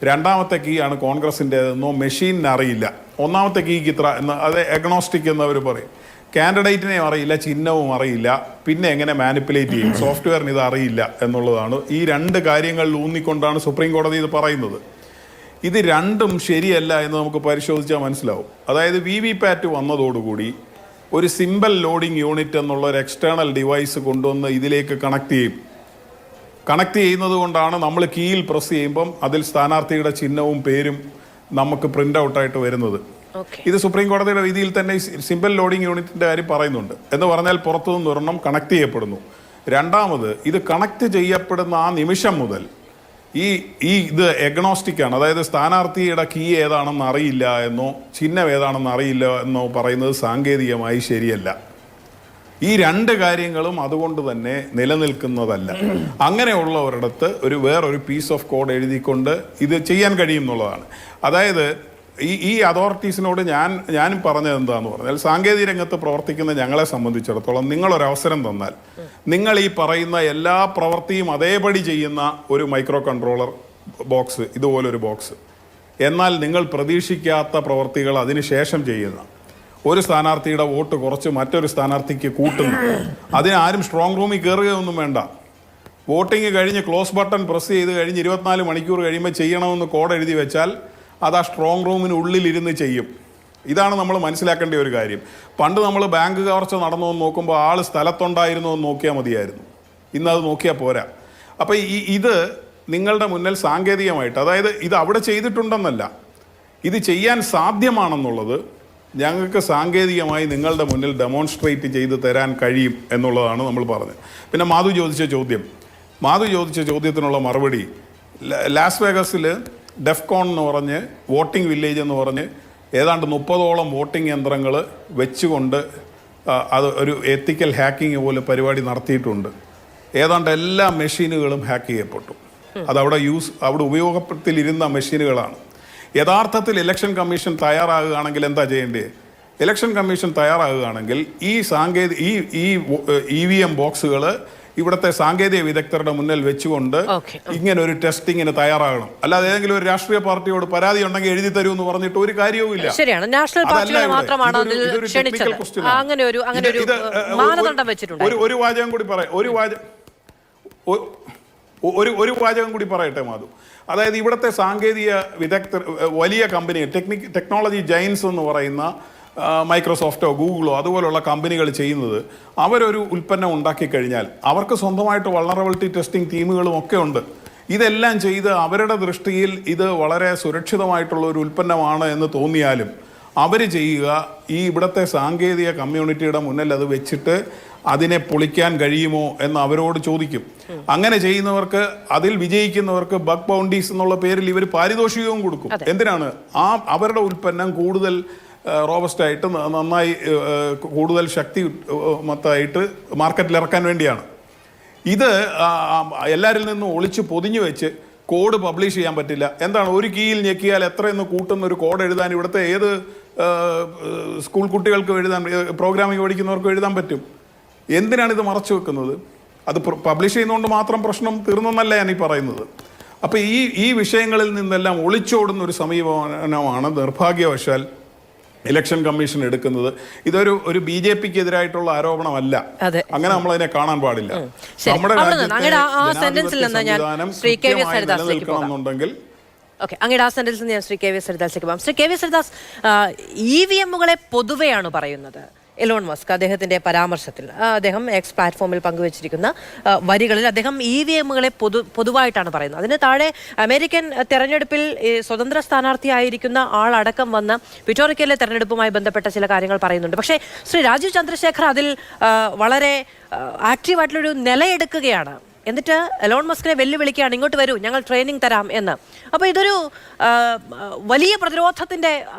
രണ്ടാമത്തെ കീ ആണ് കോൺഗ്രസിൻ്റെതെന്നോ മെഷീനിന് അറിയില്ല. ഒന്നാമത്തെ കീക്ക് ഇത്ര അത് എഗ്നോസ്റ്റിക് എന്നവർ പറയും. കാൻഡിഡേറ്റിനെയും അറിയില്ല, ചിഹ്നവും അറിയില്ല, പിന്നെ എങ്ങനെ മാനിപ്പുലേറ്റ് ചെയ്യും, സോഫ്റ്റ്വെയറിന് ഇത് അറിയില്ല എന്നുള്ളതാണ്. ഈ രണ്ട് കാര്യങ്ങളിൽ ഊന്നിക്കൊണ്ടാണ് സുപ്രീം കോടതി ഇത് പറയുന്നത്. ഇത് രണ്ടും ശരിയല്ല എന്ന് നമുക്ക് പരിശോധിച്ചാൽ മനസ്സിലാവും. അതായത് VVPAT വന്നതോടുകൂടി ഒരു സിമ്പിൾ ലോഡിംഗ് യൂണിറ്റ് എന്നുള്ള ഒരു എക്സ്റ്റേണൽ ഡിവൈസ് കൊണ്ടുവന്ന് ഇതിലേക്ക് കണക്ട് ചെയ്യുന്നത് കൊണ്ടാണ് നമ്മൾ കീയിൽ പ്രസ് ചെയ്യുമ്പം അതിൽ സ്ഥാനാർത്ഥിയുടെ ചിഹ്നവും പേരും നമുക്ക് പ്രിൻ്റ് ഔട്ടായിട്ട് വരുന്നത്. ഇത് സുപ്രീം കോടതിയുടെ വിധിയിൽ തന്നെ സിമ്പിൾ ലോഡിംഗ് യൂണിറ്റിൻ്റെ കാര്യം പറയുന്നുണ്ട്. എന്ന് പറഞ്ഞാൽ പുറത്തുനിന്ന് ഒരെണ്ണം കണക്ട് ചെയ്യപ്പെടുന്നു. രണ്ടാമത് ഇത് കണക്ട് ചെയ്യപ്പെടുന്ന ആ നിമിഷം മുതൽ ഇത് എഗ്നോസ്റ്റിക് ആണ്. അതായത് സ്ഥാനാർത്ഥിയുടെ കീ ഏതാണെന്ന് അറിയില്ല എന്നോ ചിഹ്നം ഏതാണെന്ന് അറിയില്ല എന്നോ പറയുന്നത് സാങ്കേതികമായി ശരിയല്ല. ഈ രണ്ട് കാര്യങ്ങളും അതുകൊണ്ട് തന്നെ നിലനിൽക്കുന്നതല്ല. അങ്ങനെയുള്ളവരിടത്ത് വേറൊരു പീസ് ഓഫ് കോഡ് എഴുതിക്കൊണ്ട് ഇത് ചെയ്യാൻ കഴിയും എന്നുള്ളതാണ്. അതായത് ഈ അതോറിറ്റീസിനോട് ഞാനും പറഞ്ഞത് എന്താന്ന് പറഞ്ഞാൽ, സാങ്കേതിക രംഗത്ത് പ്രവർത്തിക്കുന്ന ഞങ്ങളെ സംബന്ധിച്ചിടത്തോളം നിങ്ങളൊരവസരം തന്നാൽ നിങ്ങൾ ഈ പറയുന്ന എല്ലാ പ്രവൃത്തിയും അതേപടി ചെയ്യുന്ന ഒരു മൈക്രോ കൺട്രോളർ ബോക്സ്, ഇതുപോലൊരു ബോക്സ്, എന്നാൽ നിങ്ങൾ പ്രതീക്ഷിക്കാത്ത പ്രവൃത്തികൾ അതിനുശേഷം ചെയ്യുന്ന, ഒരു സ്ഥാനാർത്ഥിയുടെ വോട്ട് കുറച്ച് മറ്റൊരു സ്ഥാനാർത്ഥിക്ക് കൂട്ടുന്നു, അതിനാരും സ്ട്രോങ് റൂമിൽ കയറുകയൊന്നും വേണ്ട. വോട്ടിംഗ് കഴിഞ്ഞ് ക്ലോസ് ബട്ടൺ പ്രസ് ചെയ്ത് കഴിഞ്ഞ് 24 മണിക്കൂർ കഴിയുമ്പോൾ ചെയ്യണമെന്ന് കോഡ് എഴുതി വെച്ചാൽ അത് ആ സ്ട്രോങ് റൂമിനുള്ളിലിരുന്ന് ചെയ്യും. ഇതാണ് നമ്മൾ മനസ്സിലാക്കേണ്ട ഒരു കാര്യം. പണ്ട് നമ്മൾ ബാങ്ക് കവർച്ച നടന്നു എന്ന് നോക്കുമ്പോൾ ആൾ സ്ഥലത്തുണ്ടായിരുന്നോ എന്ന് നോക്കിയാൽ മതിയായിരുന്നു. ഇന്നത് നോക്കിയാൽ പോരാ. അപ്പോൾ ഇത് നിങ്ങളുടെ മുന്നിൽ സാങ്കേതികമായിട്ട്, അതായത് ഇത് അവിടെ ചെയ്തിട്ടുണ്ടെന്നല്ല, ഇത് ചെയ്യാൻ സാധ്യമാണെന്നുള്ളത് ഞങ്ങൾക്ക് സാങ്കേതികമായി നിങ്ങളുടെ മുന്നിൽ ഡെമോൺസ്ട്രേറ്റ് ചെയ്ത് തരാൻ കഴിയും എന്നുള്ളതാണ് നമ്മൾ പറഞ്ഞത്. പിന്നെ മാധു ചോദിച്ച ചോദ്യത്തിനുള്ള മറുപടി, ലാസ് വേഗസിൽ ഡെഫ്കോൺ എന്ന് പറഞ്ഞ് വോട്ടിംഗ് വില്ലേജ് എന്ന് പറഞ്ഞ് ഏതാണ്ട് 30ഓളം വോട്ടിംഗ് യന്ത്രങ്ങൾ വെച്ചുകൊണ്ട് അത് ഒരു എത്തിക്കൽ ഹാക്കിംഗ് പോലെ പരിപാടി നടത്തിയിട്ടുണ്ട്. ഏതാണ്ട് എല്ലാ മെഷീനുകളും ഹാക്ക് ചെയ്യപ്പെട്ടു. അതവിടെ ഉപയോഗത്തിലിരുന്ന മെഷീനുകളാണ്. യഥാർത്ഥത്തിൽ ഇലക്ഷൻ കമ്മീഷൻ തയ്യാറാകുകയാണെങ്കിൽ എന്താ ചെയ്യേണ്ടത്? ഇലക്ഷൻ കമ്മീഷൻ തയ്യാറാകുകയാണെങ്കിൽ ഈ EVM ബോക്സുകൾ ഇവിടുത്തെ സാങ്കേതിക വിദഗ്ധരുടെ മുന്നിൽ വെച്ചുകൊണ്ട് ഇങ്ങനെ ഒരു ടെസ്റ്റിങ്ങിന് തയ്യാറാകണം. അല്ലാതെ ഏതെങ്കിലും ഒരു രാഷ്ട്രീയ പാർട്ടിയോട് പരാതി ഉണ്ടെങ്കിൽ എഴുതി തരൂ എന്ന് പറഞ്ഞിട്ട് ഒരു കാര്യവുമില്ല. ശരിയാണ്, നാഷണൽ പാർട്ടികളെ മാത്രമാണ് അതിൽ ക്ഷണിച്ചത്. അങ്ങനെ ഒരു മാനദണ്ഡം വെച്ചിട്ടുണ്ട്. ഒരു വാചകം കൂടി പറയട്ടെ മാധു. അതായത് ഇവിടുത്തെ സാങ്കേതിക വിദഗ്ധർ, വലിയ കമ്പനി, ടെക്നോളജി ജയൻസ് എന്ന് പറയുന്ന മൈക്രോസോഫ്റ്റോ ഗൂഗിളോ അതുപോലുള്ള കമ്പനികൾ ചെയ്യുന്നത്, അവരൊരു ഉൽപ്പന്നം ഉണ്ടാക്കി കഴിഞ്ഞാൽ അവർക്ക് സ്വന്തമായിട്ട് വൾണറബിലിറ്റി ടെസ്റ്റിംഗ് ടീമുകളും ഒക്കെ ഉണ്ട്. ഇതെല്ലാം ചെയ്ത് അവരുടെ ദൃഷ്ടിയിൽ ഇത് വളരെ സുരക്ഷിതമായിട്ടുള്ള ഒരു ഉൽപ്പന്നമാണ് എന്ന് തോന്നിയാലും അവർ ചെയ്യുക ഇവിടുത്തെ സാങ്കേതിക കമ്മ്യൂണിറ്റിയുടെ മുന്നിൽ അത് വെച്ചിട്ട് അതിനെ പൊളിക്കാൻ കഴിയുമോ എന്ന് അവരോട് ചോദിക്കും. അങ്ങനെ ചെയ്യുന്നവർക്ക്, അതിൽ വിജയിക്കുന്നവർക്ക് ബഗ് ബൗണ്ടീസ് എന്നുള്ള പേരിൽ ഇവർ പാരിതോഷികവും കൊടുക്കും. എന്തിനാണ്? അവരുടെ ഉൽപ്പന്നം കൂടുതൽ റോബസ്റ്റായിട്ട് നന്നായി കൂടുതൽ ശക്തിമത്തായിട്ട് മാർക്കറ്റിൽ ഇറക്കാൻ വേണ്ടിയാണ്. ഇത് എല്ലാവരിൽ നിന്നും ഒളിച്ച് പൊതിഞ്ഞു വെച്ച് കോഡ് പബ്ലിഷ് ചെയ്യാൻ പറ്റില്ല. എന്താണ്, ഒരു കീയിൽ ഞെക്കിയാൽ എത്രയെന്ന് കൂട്ടുന്ന ഒരു കോഡ് എഴുതാൻ ഇവിടുത്തെ ഏത് സ്കൂൾ കുട്ടികൾക്ക് എഴുതാൻ, പ്രോഗ്രാമിംഗ് പഠിക്കുന്നവർക്ക് എഴുതാൻ പറ്റും. എന്തിനാണ് ഇത് മറച്ചു വെക്കുന്നത്? അത് പബ്ലിഷ് ചെയ്യുന്നതുകൊണ്ട് മാത്രം പ്രശ്നം തീർന്നെന്നല്ല ഞാൻ ഈ പറയുന്നത്. അപ്പോൾ ഈ വിഷയങ്ങളിൽ നിന്നെല്ലാം ഒളിച്ചോടുന്ന ഒരു സമീപനമാണ് നിർഭാഗ്യവശാൽ ഇലക്ഷൻ കമ്മീഷൻ എടുക്കുന്നത്. ഇതൊരു BJPക്ക് എതിരായിട്ടുള്ള ആരോപണമല്ല. അങ്ങനെ നമ്മൾ അതിനെ കാണാൻ പാടില്ല. നമ്മുടെ നിലനിൽക്കണമെന്നുണ്ടെങ്കിൽ അങ്ങയുടെ ആ സെന്റൻസിൽ ഞാൻ ശ്രീ KV സരിദാസിലേക്ക് പോകാം. ശ്രീ KV സരിദാസ്, EVMകളെ പൊതുവെയാണ് പറയുന്നത്. എലോൺ മസ്ക് അദ്ദേഹത്തിന്റെ പരാമർശത്തിൽ, അദ്ദേഹം എക്സ് പ്ലാറ്റ്ഫോമിൽ പങ്കുവച്ചിരിക്കുന്ന വരികളിൽ അദ്ദേഹം EVMകളെ പൊതുവായിട്ടാണ് പറയുന്നത്. അതിന് താഴെ അമേരിക്കൻ തെരഞ്ഞെടുപ്പിൽ സ്വതന്ത്ര സ്ഥാനാർത്ഥിയായിരിക്കുന്ന ആളടക്കം വന്ന് വിക്ടോറിയയിലെ തെരഞ്ഞെടുപ്പുമായി ബന്ധപ്പെട്ട ചില കാര്യങ്ങൾ പറയുന്നുണ്ട്. പക്ഷേ ശ്രീ രാജീവ് ചന്ദ്രശേഖർ അതിൽ വളരെ ആക്റ്റീവായിട്ടുള്ളൊരു നിലയെടുക്കുകയാണ്. എന്നിട്ട് എലോൺ മസ്കിനെ വെല്ലുവിളിക്കുകയാണ്, ഇങ്ങോട്ട് വരൂ, ഞങ്ങൾ ട്രെയിനിങ് തരാം എന്ന്. അപ്പോൾ ഇതൊരു വലിയ പ്രതിരോധത്തിൻ്റെ,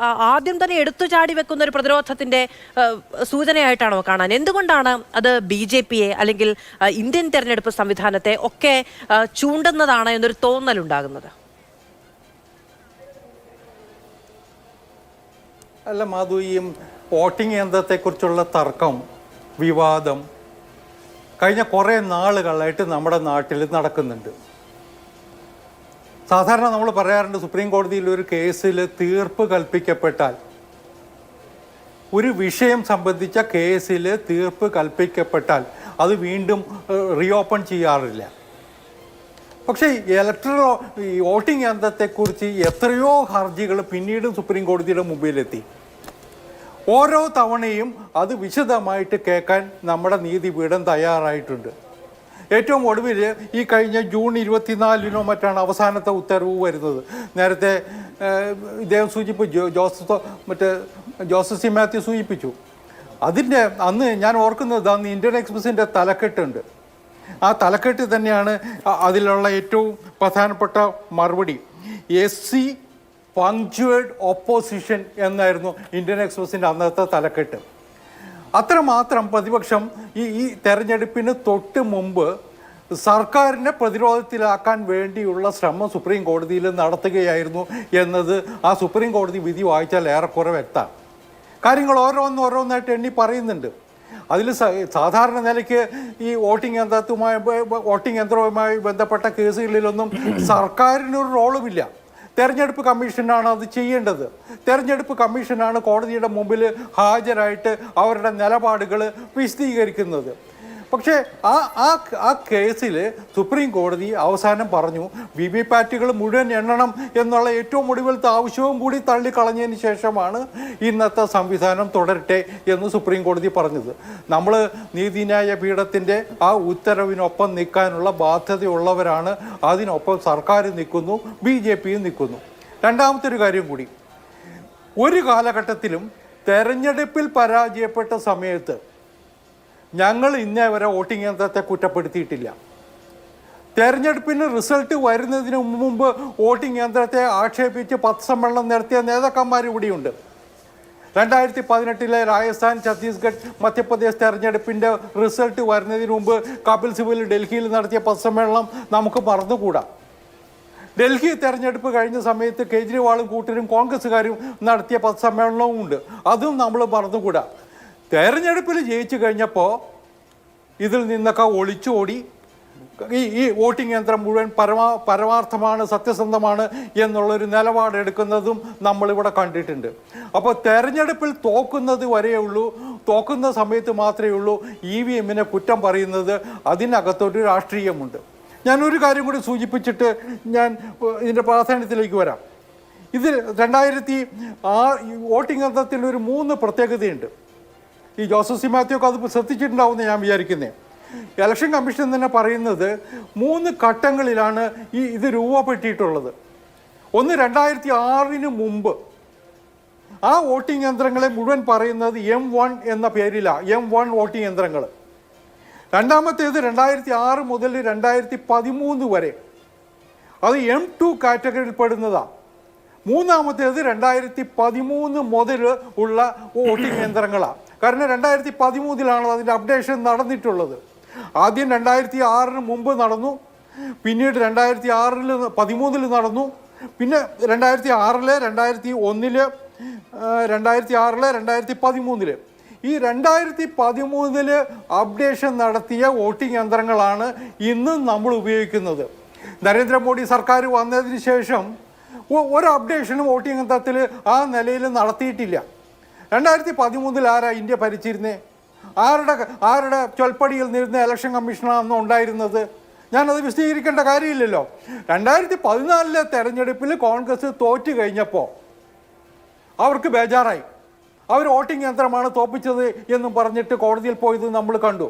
ആദ്യം തന്നെ എടുത്തു ചാടി വെക്കുന്ന ഒരു പ്രതിരോധത്തിൻ്റെ സൂചനയായിട്ടാണോ കാണാൻ? എന്തുകൊണ്ടാണ് അത് BJPയെ അല്ലെങ്കിൽ ഇന്ത്യൻ തെരഞ്ഞെടുപ്പ് സംവിധാനത്തെ ഒക്കെ ചൂണ്ടുന്നതാണ് എന്നൊരു തോന്നലുണ്ടാകുന്നത്? അല്ല മാധു, ഈ വോട്ടിംഗ് യന്ത്രത്തെക്കുറിച്ചുള്ള തർക്കം, വിവാദം കഴിഞ്ഞ കുറേ നാളുകളായിട്ട് നമ്മുടെ നാട്ടിൽ നടക്കുന്നുണ്ട്. സാധാരണ നമ്മൾ പറയാറുണ്ട് സുപ്രീം കോടതിയിൽ ഒരു കേസിൽ തീർപ്പ് കൽപ്പിക്കപ്പെട്ടാൽ, ഒരു വിഷയം സംബന്ധിച്ച കേസിൽ തീർപ്പ് കൽപ്പിക്കപ്പെട്ടാൽ അത് വീണ്ടും റീഓപ്പൺ ചെയ്യാറില്ല. പക്ഷേ ഈ വോട്ടിംഗ് യന്ത്രത്തെക്കുറിച്ച് എത്രയോ ഹർജികൾ പിന്നീട് സുപ്രീം കോടതിയുടെ മുമ്പിലെത്തി. ഓരോ തവണയും അത് വിശദമായിട്ട് കേൾക്കാൻ നമ്മുടെ നീതിപീഠം തയ്യാറായിട്ടുണ്ട്. ഏറ്റവും ഒടുവിൽ ഈ കഴിഞ്ഞ ജൂൺ 24 മറ്റാണ് അവസാനത്തെ ഉത്തരവ് വരുന്നത്. നേരത്തെ ഇദ്ദേഹം സൂചിപ്പിച്ചു, ജോസഫ് സി മാത്യു സൂചിപ്പിച്ചു. അതിൻ്റെ അന്ന് ഞാൻ ഓർക്കുന്നത് അന്ന് ഇന്ത്യൻ എക്സ്പ്രസിൻ്റെ തലക്കെട്ടുണ്ട്. ആ തലക്കെട്ട് തന്നെയാണ് അതിലുള്ള ഏറ്റവും പ്രധാനപ്പെട്ട മറുപടി. SC പങ്ക്ച്വേർഡ് ഓപ്പോസിഷൻ എന്നായിരുന്നു ഇന്ത്യൻ എക്സ്പ്രസിൻ്റെ അന്നത്തെ തലക്കെട്ട്. അത്രമാത്രം പ്രതിപക്ഷം ഈ തെരഞ്ഞെടുപ്പിന് തൊട്ട് മുമ്പ് സർക്കാരിനെ പ്രതിരോധത്തിലാക്കാൻ വേണ്ടിയുള്ള ശ്രമം സുപ്രീം കോടതിയിൽ നടത്തുകയായിരുന്നു എന്നത് ആ സുപ്രീം കോടതി വിധി വായിച്ചാൽ ഏറെക്കുറെ വ്യക്തമാണ്. കാര്യങ്ങൾ ഓരോന്നായിട്ട് എണ്ണി പറയുന്നുണ്ട്. അതിൽ സാധാരണ നിലയ്ക്ക് ഈ വോട്ടിംഗ് യന്ത്രവുമായി ബന്ധപ്പെട്ട കേസുകളിലൊന്നും സർക്കാരിനൊരു റോളുമില്ല. തെരഞ്ഞെടുപ്പ് കമ്മീഷനാണ് അത് ചെയ്യേണ്ടത്. തെരഞ്ഞെടുപ്പ് കമ്മീഷനാണ് കോടതിയുടെ മുമ്പിൽ ഹാജരായിട്ട് അവരുടെ നിലപാടുകൾ വിശദീകരിക്കുന്നത്. പക്ഷേ ആ കേസിൽ സുപ്രീം കോടതി അവസാനം പറഞ്ഞു വിവിപാറ്റുകൾ മുഴുവൻ എണ്ണണം എന്നുള്ള ഏറ്റവും ഒടുവിലത്തെ ആവശ്യവും കൂടി തള്ളിക്കളഞ്ഞതിന് ശേഷമാണ് ഇന്നത്തെ സംവിധാനം തുടരട്ടെ എന്ന് സുപ്രീം കോടതി പറഞ്ഞത്. നമ്മൾ നീതിന്യായ പീഠത്തിൻ്റെ ആ ഉത്തരവിനൊപ്പം നിൽക്കാനുള്ള ബാധ്യതയുള്ളവരാണ്. അതിനൊപ്പം സർക്കാർ നിൽക്കുന്നു, BJPയും നിൽക്കുന്നു. രണ്ടാമത്തെ ഒരു കാര്യം കൂടി, ഒരു കാലഘട്ടത്തിലും തെരഞ്ഞെടുപ്പിൽ പരാജയപ്പെട്ട സമയത്ത് ഞങ്ങൾ ഇന്നേ വരെ വോട്ടിംഗ് യന്ത്രത്തെ കുറ്റപ്പെടുത്തിയിട്ടില്ല. തെരഞ്ഞെടുപ്പിന് റിസൾട്ട് വരുന്നതിന് മുമ്പ് വോട്ടിംഗ് യന്ത്രത്തെ ആക്ഷേപിച്ച് പത്രസമ്മേളനം നടത്തിയ നേതാക്കന്മാർ ഇവിടെയുണ്ട്. 2018 രാജസ്ഥാൻ, ഛത്തീസ്ഗഡ്, മധ്യപ്രദേശ് തെരഞ്ഞെടുപ്പിൻ്റെ റിസൾട്ട് വരുന്നതിന് മുമ്പ് കപിൽ സിബൽ ഡൽഹിയിൽ നടത്തിയ പത്രസമ്മേളനം നമുക്ക് മറന്നുകൂടാ. ഡൽഹി തെരഞ്ഞെടുപ്പ് കഴിഞ്ഞ സമയത്ത് കേജ്രിവാളും കൂട്ടരും കോൺഗ്രസ്സുകാരും നടത്തിയ പത്രസമ്മേളനവും ഉണ്ട്. അതും നമ്മൾ മറന്നുകൂടാ. തെരഞ്ഞെടുപ്പിൽ ജയിച്ചു കഴിഞ്ഞപ്പോൾ ഇതിൽ നിന്നൊക്കെ ഒളിച്ചോടി ഈ വോട്ടിംഗ് യന്ത്രം മുഴുവൻ പരമാർത്ഥമാണ്, സത്യസന്ധമാണ് എന്നുള്ളൊരു നിലപാടെടുക്കുന്നതും നമ്മളിവിടെ കണ്ടിട്ടുണ്ട്. അപ്പോൾ തെരഞ്ഞെടുപ്പിൽ തോക്കുന്നത് വരെയുള്ളൂ, തോക്കുന്ന സമയത്ത് മാത്രമേ ഉള്ളൂ EVM കുറ്റം പറയുന്നത്. അതിനകത്തൊരു രാഷ്ട്രീയമുണ്ട്. ഞാനൊരു കാര്യം കൂടി സൂചിപ്പിച്ചിട്ട് ഞാൻ ഇതിൻ്റെ പ്രാധാന്യത്തിലേക്ക് വരാം. ഇതിൽ 2006 വോട്ടിംഗ് യന്ത്രത്തിൽ ഒരു 3 പ്രത്യേകതയുണ്ട്. ഈ ജോസഫ് സി മാത്യു ഒക്കെ അത് ശ്രദ്ധിച്ചിട്ടുണ്ടാവുമെന്ന് ഞാൻ വിചാരിക്കുന്നത്. ഇലക്ഷൻ കമ്മീഷൻ തന്നെ പറയുന്നത് 3 ഘട്ടങ്ങളിലാണ് ഇത് രൂപപ്പെട്ടിട്ടുള്ളത്. ഒന്ന് 2006 മുമ്പ് ആ വോട്ടിംഗ് യന്ത്രങ്ങളെ മുഴുവൻ പറയുന്നത് M1 എന്ന പേരിലാണ്, M1 വോട്ടിംഗ് യന്ത്രങ്ങൾ. രണ്ടാമത്തേത് 2006 മുതൽ 2013 വരെ അത് M2 കാറ്റഗറിയിൽ പെടുന്നതാണ്. മൂന്നാമത്തേത് 2013 മുതൽ ഉള്ള വോട്ടിംഗ് യന്ത്രങ്ങളാണ്. കാരണം 2013 അതിൻ്റെ അപ്ഡേഷൻ നടന്നിട്ടുള്ളത്. ആദ്യം 2006 മുമ്പ് നടന്നു, പിന്നീട് 2013 നടന്നു, പിന്നെ 2006, 2001, 2006, 2013. ഈ 2013 അപ്ഡേഷൻ നടത്തിയ വോട്ടിംഗ് യന്ത്രങ്ങളാണ് ഇന്നും നമ്മൾ ഉപയോഗിക്കുന്നത്. നരേന്ദ്രമോദി സർക്കാർ വന്നതിന് ശേഷം ഒരു അപ്ഡേഷനും വോട്ടിംഗ് യന്ത്രത്തിൽ ആ നിലയിൽ നടത്തിയിട്ടില്ല. 2013 ആരാ ഇന്ത്യ ഭരിച്ചിരുന്നേ? ആരുടെ ചൊൽപ്പടിയിൽ നിന്നിരുന്ന ഇലക്ഷൻ കമ്മീഷനാണ് ഉണ്ടായിരുന്നത്? ഞാനത് വിശദീകരിക്കേണ്ട കാര്യമില്ലല്ലോ. 2014 തെരഞ്ഞെടുപ്പിൽ കോൺഗ്രസ് തോറ്റു കഴിഞ്ഞപ്പോൾ അവർക്ക് ബേജാറായി. അവർ വോട്ടിംഗ് യന്ത്രമാണ് തോപ്പിച്ചത് എന്നും പറഞ്ഞിട്ട് കോടതിയിൽ പോയത് നമ്മൾ കണ്ടു.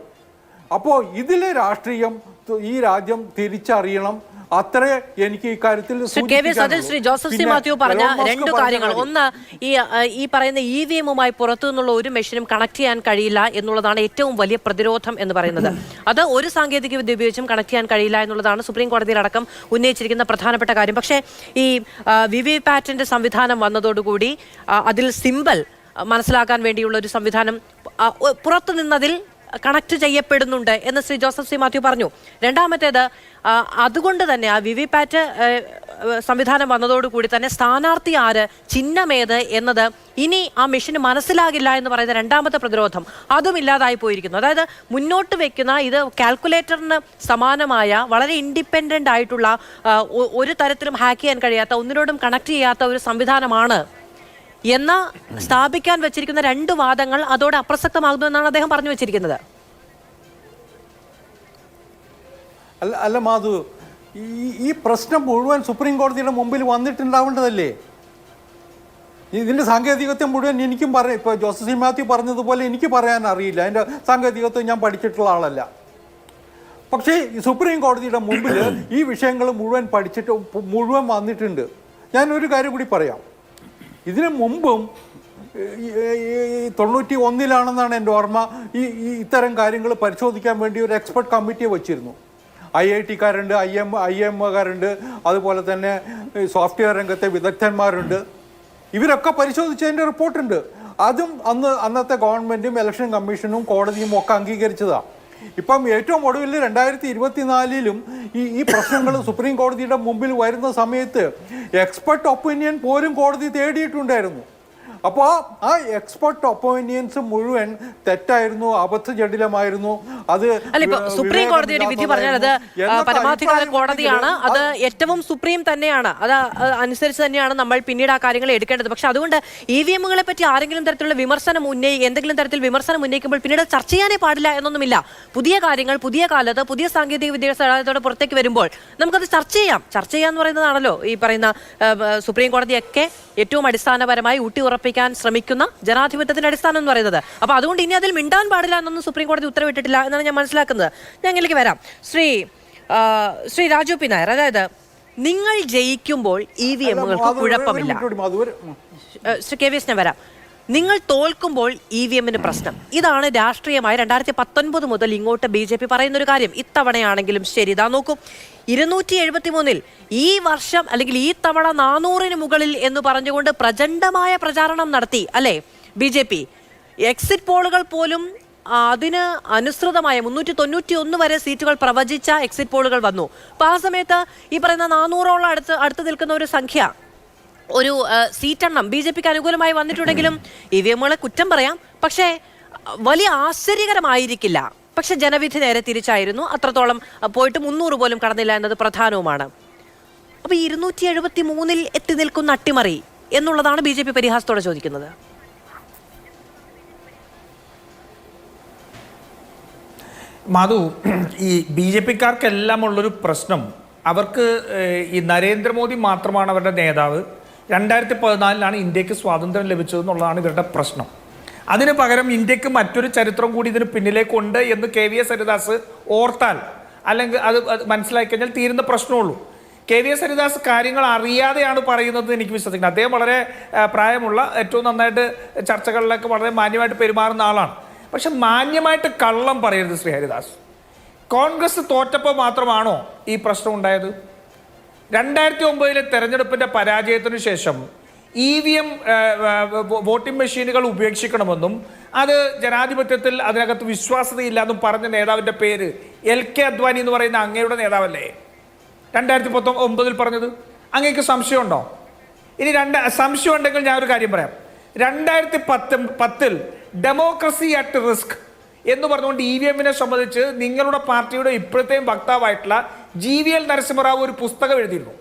അപ്പോൾ ഇതിലെ രാഷ്ട്രീയം ഈ രാജ്യം തിരിച്ചറിയണം. അത്രേ എനിക്ക് ഇക്കാര്യത്തിൽ ശ്രീ ജോസഫ് സി മാത്യു പറഞ്ഞ 2 കാര്യങ്ങൾ. ഒന്ന്, ഈ പറയുന്ന EVM-മായി പുറത്തു നിന്നുള്ള ഒരു മെഷീനും കണക്ട് ചെയ്യാൻ കഴിയില്ല എന്നുള്ളതാണ് ഏറ്റവും വലിയ പ്രതിരോധം എന്ന് പറയുന്നത്. അത് ഒരു സാങ്കേതിക വിദ്യ ഉപയോഗിച്ചും കണക്ട് ചെയ്യാൻ കഴിയില്ല എന്നുള്ളതാണ് സുപ്രീം കോടതിയിലടക്കം ഉന്നയിച്ചിരിക്കുന്ന പ്രധാനപ്പെട്ട കാര്യം. പക്ഷേ ഈ VVPAT സംവിധാനം വന്നതോടുകൂടി അതിൽ സിംബൽ മനസ്സിലാക്കാൻ വേണ്ടിയുള്ള ഒരു സംവിധാനം പുറത്തു നിന്നതിൽ കണക്ട് ചെയ്യപ്പെടുന്നുണ്ട് എന്ന് ശ്രീ ജോസഫ് സി മാത്യു പറഞ്ഞു. രണ്ടാമത്തേത്, അതുകൊണ്ട് തന്നെ ആ VVPAT സംവിധാനം വന്നതോടുകൂടി തന്നെ സ്ഥാനാർത്ഥി ആര്, ചിഹ്നമേത് എന്നത് ഇനി ആ മെഷീന് മനസ്സിലാകില്ല എന്ന് പറയുന്ന രണ്ടാമത്തെ പ്രതിരോധം അതും ഇല്ലാതായി പോയിരിക്കുന്നു. അതായത് മുന്നോട്ട് വെക്കുന്ന ഇത് കാൽക്കുലേറ്ററിന് സമാനമായ വളരെ ഇൻഡിപെൻഡന്റ് ആയിട്ടുള്ള ഒരു തരത്തിലും ഹാക്ക് ചെയ്യാൻ കഴിയാത്ത, ഒന്നിനോടും കണക്ട് ചെയ്യാത്ത ഒരു സംവിധാനമാണ് എന്ന സ്ഥാപിക്കാൻ വെച്ചിരിക്കുന്ന രണ്ട് വാദങ്ങൾ അതോടെ അപ്രസക്തമാകുന്നു എന്നാണ് അദ്ദേഹം പറഞ്ഞു വെച്ചിരിക്കുന്നത്. അല്ല മാധു, ഈ പ്രശ്നം മുഴുവൻ സുപ്രീം കോടതിയുടെ മുമ്പിൽ വന്നിട്ടുണ്ടാവേണ്ടതല്ലേ? ഇതിൻ്റെ സാങ്കേതികത്വം മുഴുവൻ എനിക്കും പറയാം. ഇപ്പോൾ ജോസഫ് സി മാത്യു പറഞ്ഞതുപോലെ എനിക്ക് പറയാൻ അറിയില്ല, അതിൻ്റെ സാങ്കേതികത്വം ഞാൻ പഠിച്ചിട്ടുള്ള ആളല്ല. പക്ഷേ ഈ സുപ്രീം കോടതിയുടെ മുമ്പിൽ ഈ വിഷയങ്ങൾ മുഴുവൻ പഠിച്ചിട്ട് മുഴുവൻ വന്നിട്ടുണ്ട്. ഞാനൊരു കാര്യം കൂടി പറയാം. ഇതിനു മുമ്പും 91-ലാണെന്നാണ് എൻ്റെ ഓർമ്മ, ഈ ഇത്തരം കാര്യങ്ങൾ പരിശോധിക്കാൻ വേണ്ടി ഒരു എക്സ്പെർട്ട് കമ്മിറ്റിയെ വെച്ചിരുന്നു. IIT-കാരുണ്ട്, IIM-കാരുണ്ട്, അതുപോലെ തന്നെ സോഫ്റ്റ്വെയർ രംഗത്തെ വിദഗ്ധന്മാരുണ്ട്. ഇവരൊക്കെ പരിശോധിച്ചതിൻ്റെ റിപ്പോർട്ടുണ്ട്. അതും അന്നത്തെ ഗവൺമെൻറ്റും ഇലക്ഷൻ കമ്മീഷനും കോടതിയും ഒക്കെ അംഗീകരിച്ചതാണ്. ഇപ്പം ഏറ്റവും ഒടുവിൽ 2024-ലും ഈ പ്രശ്നങ്ങൾ സുപ്രീം കോടതിയുടെ മുമ്പിൽ വരുന്ന സമയത്ത് എക്സ്പെർട്ട് ഒപ്പീനിയൻ പോലും കോടതി തേടിയിട്ടുണ്ടായിരുന്നു. അപ്പോൾ ആ എക്സ്പെർട്ട് ഒപ്പീനിയൻസ് മുഴുവൻ തെറ്റായിരുന്നു, അബദ്ധജടിലമായിരുന്നു. അത് സുപ്രീം കോടതി ഒരു വിധി പറഞ്ഞാൽ അത് പരമാധികാര കോടതിയാണ്, അത് ഏറ്റവും സുപ്രീം തന്നെയാണ്, അത് അനുസരിച്ച് തന്നെയാണ് നമ്മൾ പിന്നീട് ആ കാര്യങ്ങൾ എടുക്കേണ്ടത്. പക്ഷെ അതുകൊണ്ട് EVM-കളെ പറ്റി ആരെങ്കിലും തരത്തിലുള്ള എന്തെങ്കിലും തരത്തിൽ വിമർശനം ഉന്നയിക്കുമ്പോൾ പിന്നീട് ചർച്ച ചെയ്യാനേ പാടില്ല എന്നൊന്നുമില്ല. പുതിയ കാര്യങ്ങൾ പുതിയ കാലത്ത് പുതിയ സാങ്കേതിക വിദ്യ സഹായത്തോടെ പുറത്തേക്ക് വരുമ്പോൾ നമുക്കത് ചർച്ച ചെയ്യാന്ന് പറയുന്നതാണല്ലോ ഈ പറയുന്ന സുപ്രീം കോടതിയൊക്കെ ഏറ്റവും അടിസ്ഥാനപരമായി ഉറപ്പിക്കാൻ ശ്രമിക്കുന്ന ജനാധിപത്യത്തിന്റെ അടിസ്ഥാനം എന്ന് പറയുന്നത്. അപ്പൊ അതുകൊണ്ട് ഇനി അതിൽ മിണ്ടാൻ പാടില്ല എന്നൊന്നും സുപ്രീം കോടതി ഉത്തരവിട്ടിട്ടില്ല എന്നാണ് ഞാൻ മനസ്സിലാക്കുന്നത്. ഞാൻ ഇതിലേക്ക് വരാം. ശ്രീ രാജു പി നായർ, അതായത് നിങ്ങൾ ജയിക്കുമ്പോൾ EVM-കൾക്ക് കുഴപ്പമില്ല. ശ്രീ KVS, ഞാൻ വരാം. നിങ്ങൾ തോൽക്കുമ്പോൾ EVM-ന് പ്രശ്നം. ഇതാണ് രാഷ്ട്രീയമായി 2019 മുതൽ ഇങ്ങോട്ട് BJP പറയുന്ന ഒരു കാര്യം. ഇത്തവണയാണെങ്കിലും ശരി, ഇതാ നോക്കൂ, 273-ൽ ഈ വർഷം അല്ലെങ്കിൽ ഈ തവണ 400-ന് മുകളിൽ എന്ന് പറഞ്ഞുകൊണ്ട് പ്രചണ്ഡമായ പ്രചാരണം നടത്തി അല്ലേ BJP. എക്സിറ്റ് പോളുകൾ പോലും അതിന് അനുസൃതമായ 391 വരെ സീറ്റുകൾ പ്രവചിച്ച എക്സിറ്റ് പോളുകൾ വന്നു. അപ്പോൾ ആ സമയത്ത് ഈ പറയുന്ന 400-ഓളം അടുത്ത് നിൽക്കുന്ന ഒരു സംഖ്യ, ഒരു സീറ്റെണ്ണം BJPക്ക് അനുകൂലമായി വന്നിട്ടുണ്ടെങ്കിലും EVM-കളെ കുറ്റം പറയാം, പക്ഷേ വലിയ ആശ്ചര്യകരമായിരിക്കില്ല. പക്ഷെ ജനവിധി നേരെ തിരിച്ചായിരുന്നു. അത്രത്തോളം പോയിട്ട് 300 പോലും കടന്നില്ല എന്നത് പ്രധാനവുമാണ്. അപ്പൊ 273-ൽ എത്തി നിൽക്കുന്ന അട്ടിമറി എന്നുള്ളതാണ് BJP പരിഹാസത്തോടെ ചോദിക്കുന്നത്. മാധു, ഈ BJP-ക്കാർക്കെല്ലാം ഉള്ളൊരു പ്രശ്നം, അവർക്ക് ഈ നരേന്ദ്രമോദി മാത്രമാണ് അവരുടെ നേതാവ്. 2014-ലാണ് ഇന്ത്യക്ക് സ്വാതന്ത്ര്യം ലഭിച്ചതെന്നുള്ളതാണ് ഇവരുടെ പ്രശ്നം. അതിന് പകരം ഇന്ത്യക്ക് മറ്റൊരു ചരിത്രം കൂടി ഇതിന് പിന്നിലേക്കുണ്ട് എന്ന് KVS ഹരിദാസ് ഓർത്താൽ, അല്ലെങ്കിൽ അത് മനസ്സിലാക്കി കഴിഞ്ഞാൽ തീരുന്ന പ്രശ്നമുള്ളൂ. KVS ഹരിദാസ് കാര്യങ്ങൾ അറിയാതെയാണ് പറയുന്നത് എനിക്ക് വിശ്വസിക്കുന്നത്. അദ്ദേഹം വളരെ പ്രായമുള്ള, ഏറ്റവും നന്നായിട്ട് ചർച്ചകളിലൊക്കെ വളരെ മാന്യമായിട്ട് പെരുമാറുന്ന ആളാണ്. പക്ഷെ മാന്യമായിട്ട് കള്ളം പറയരുത് ശ്രീ ഹരിദാസ്. കോൺഗ്രസ് തോറ്റപ്പോൾ മാത്രമാണോ ഈ പ്രശ്നം ഉണ്ടായത്? 2009-ലെ തെരഞ്ഞെടുപ്പിൻ്റെ പരാജയത്തിനു ശേഷം EVM വോട്ടിംഗ് മെഷീനുകൾ ഉപേക്ഷിക്കണമെന്നും അത് ജനാധിപത്യത്തിൽ അതിനകത്ത് വിശ്വാസ്യതയില്ല എന്നും പറഞ്ഞ നേതാവിൻ്റെ പേര് LK അദ്വാനി എന്ന് പറയുന്ന അങ്ങയുടെ നേതാവല്ലേ 2019-ൽ പറഞ്ഞത്? അങ്ങേക്ക് സംശയമുണ്ടോ? ഇനി സംശയം ഉണ്ടെങ്കിൽ ഞാൻ ഒരു കാര്യം പറയാം. 2010-ൽ ഡെമോക്രസി അറ്റ് റിസ്ക് എന്ന് പറഞ്ഞുകൊണ്ട് EVM-നെ സംബന്ധിച്ച് നിങ്ങളുടെ പാർട്ടിയുടെ ഇപ്പോഴത്തെയും വക്താവായിട്ടുള്ള GVL നരസിംഹറാവു ഒരു പുസ്തകം എഴുതിയിരുന്നു.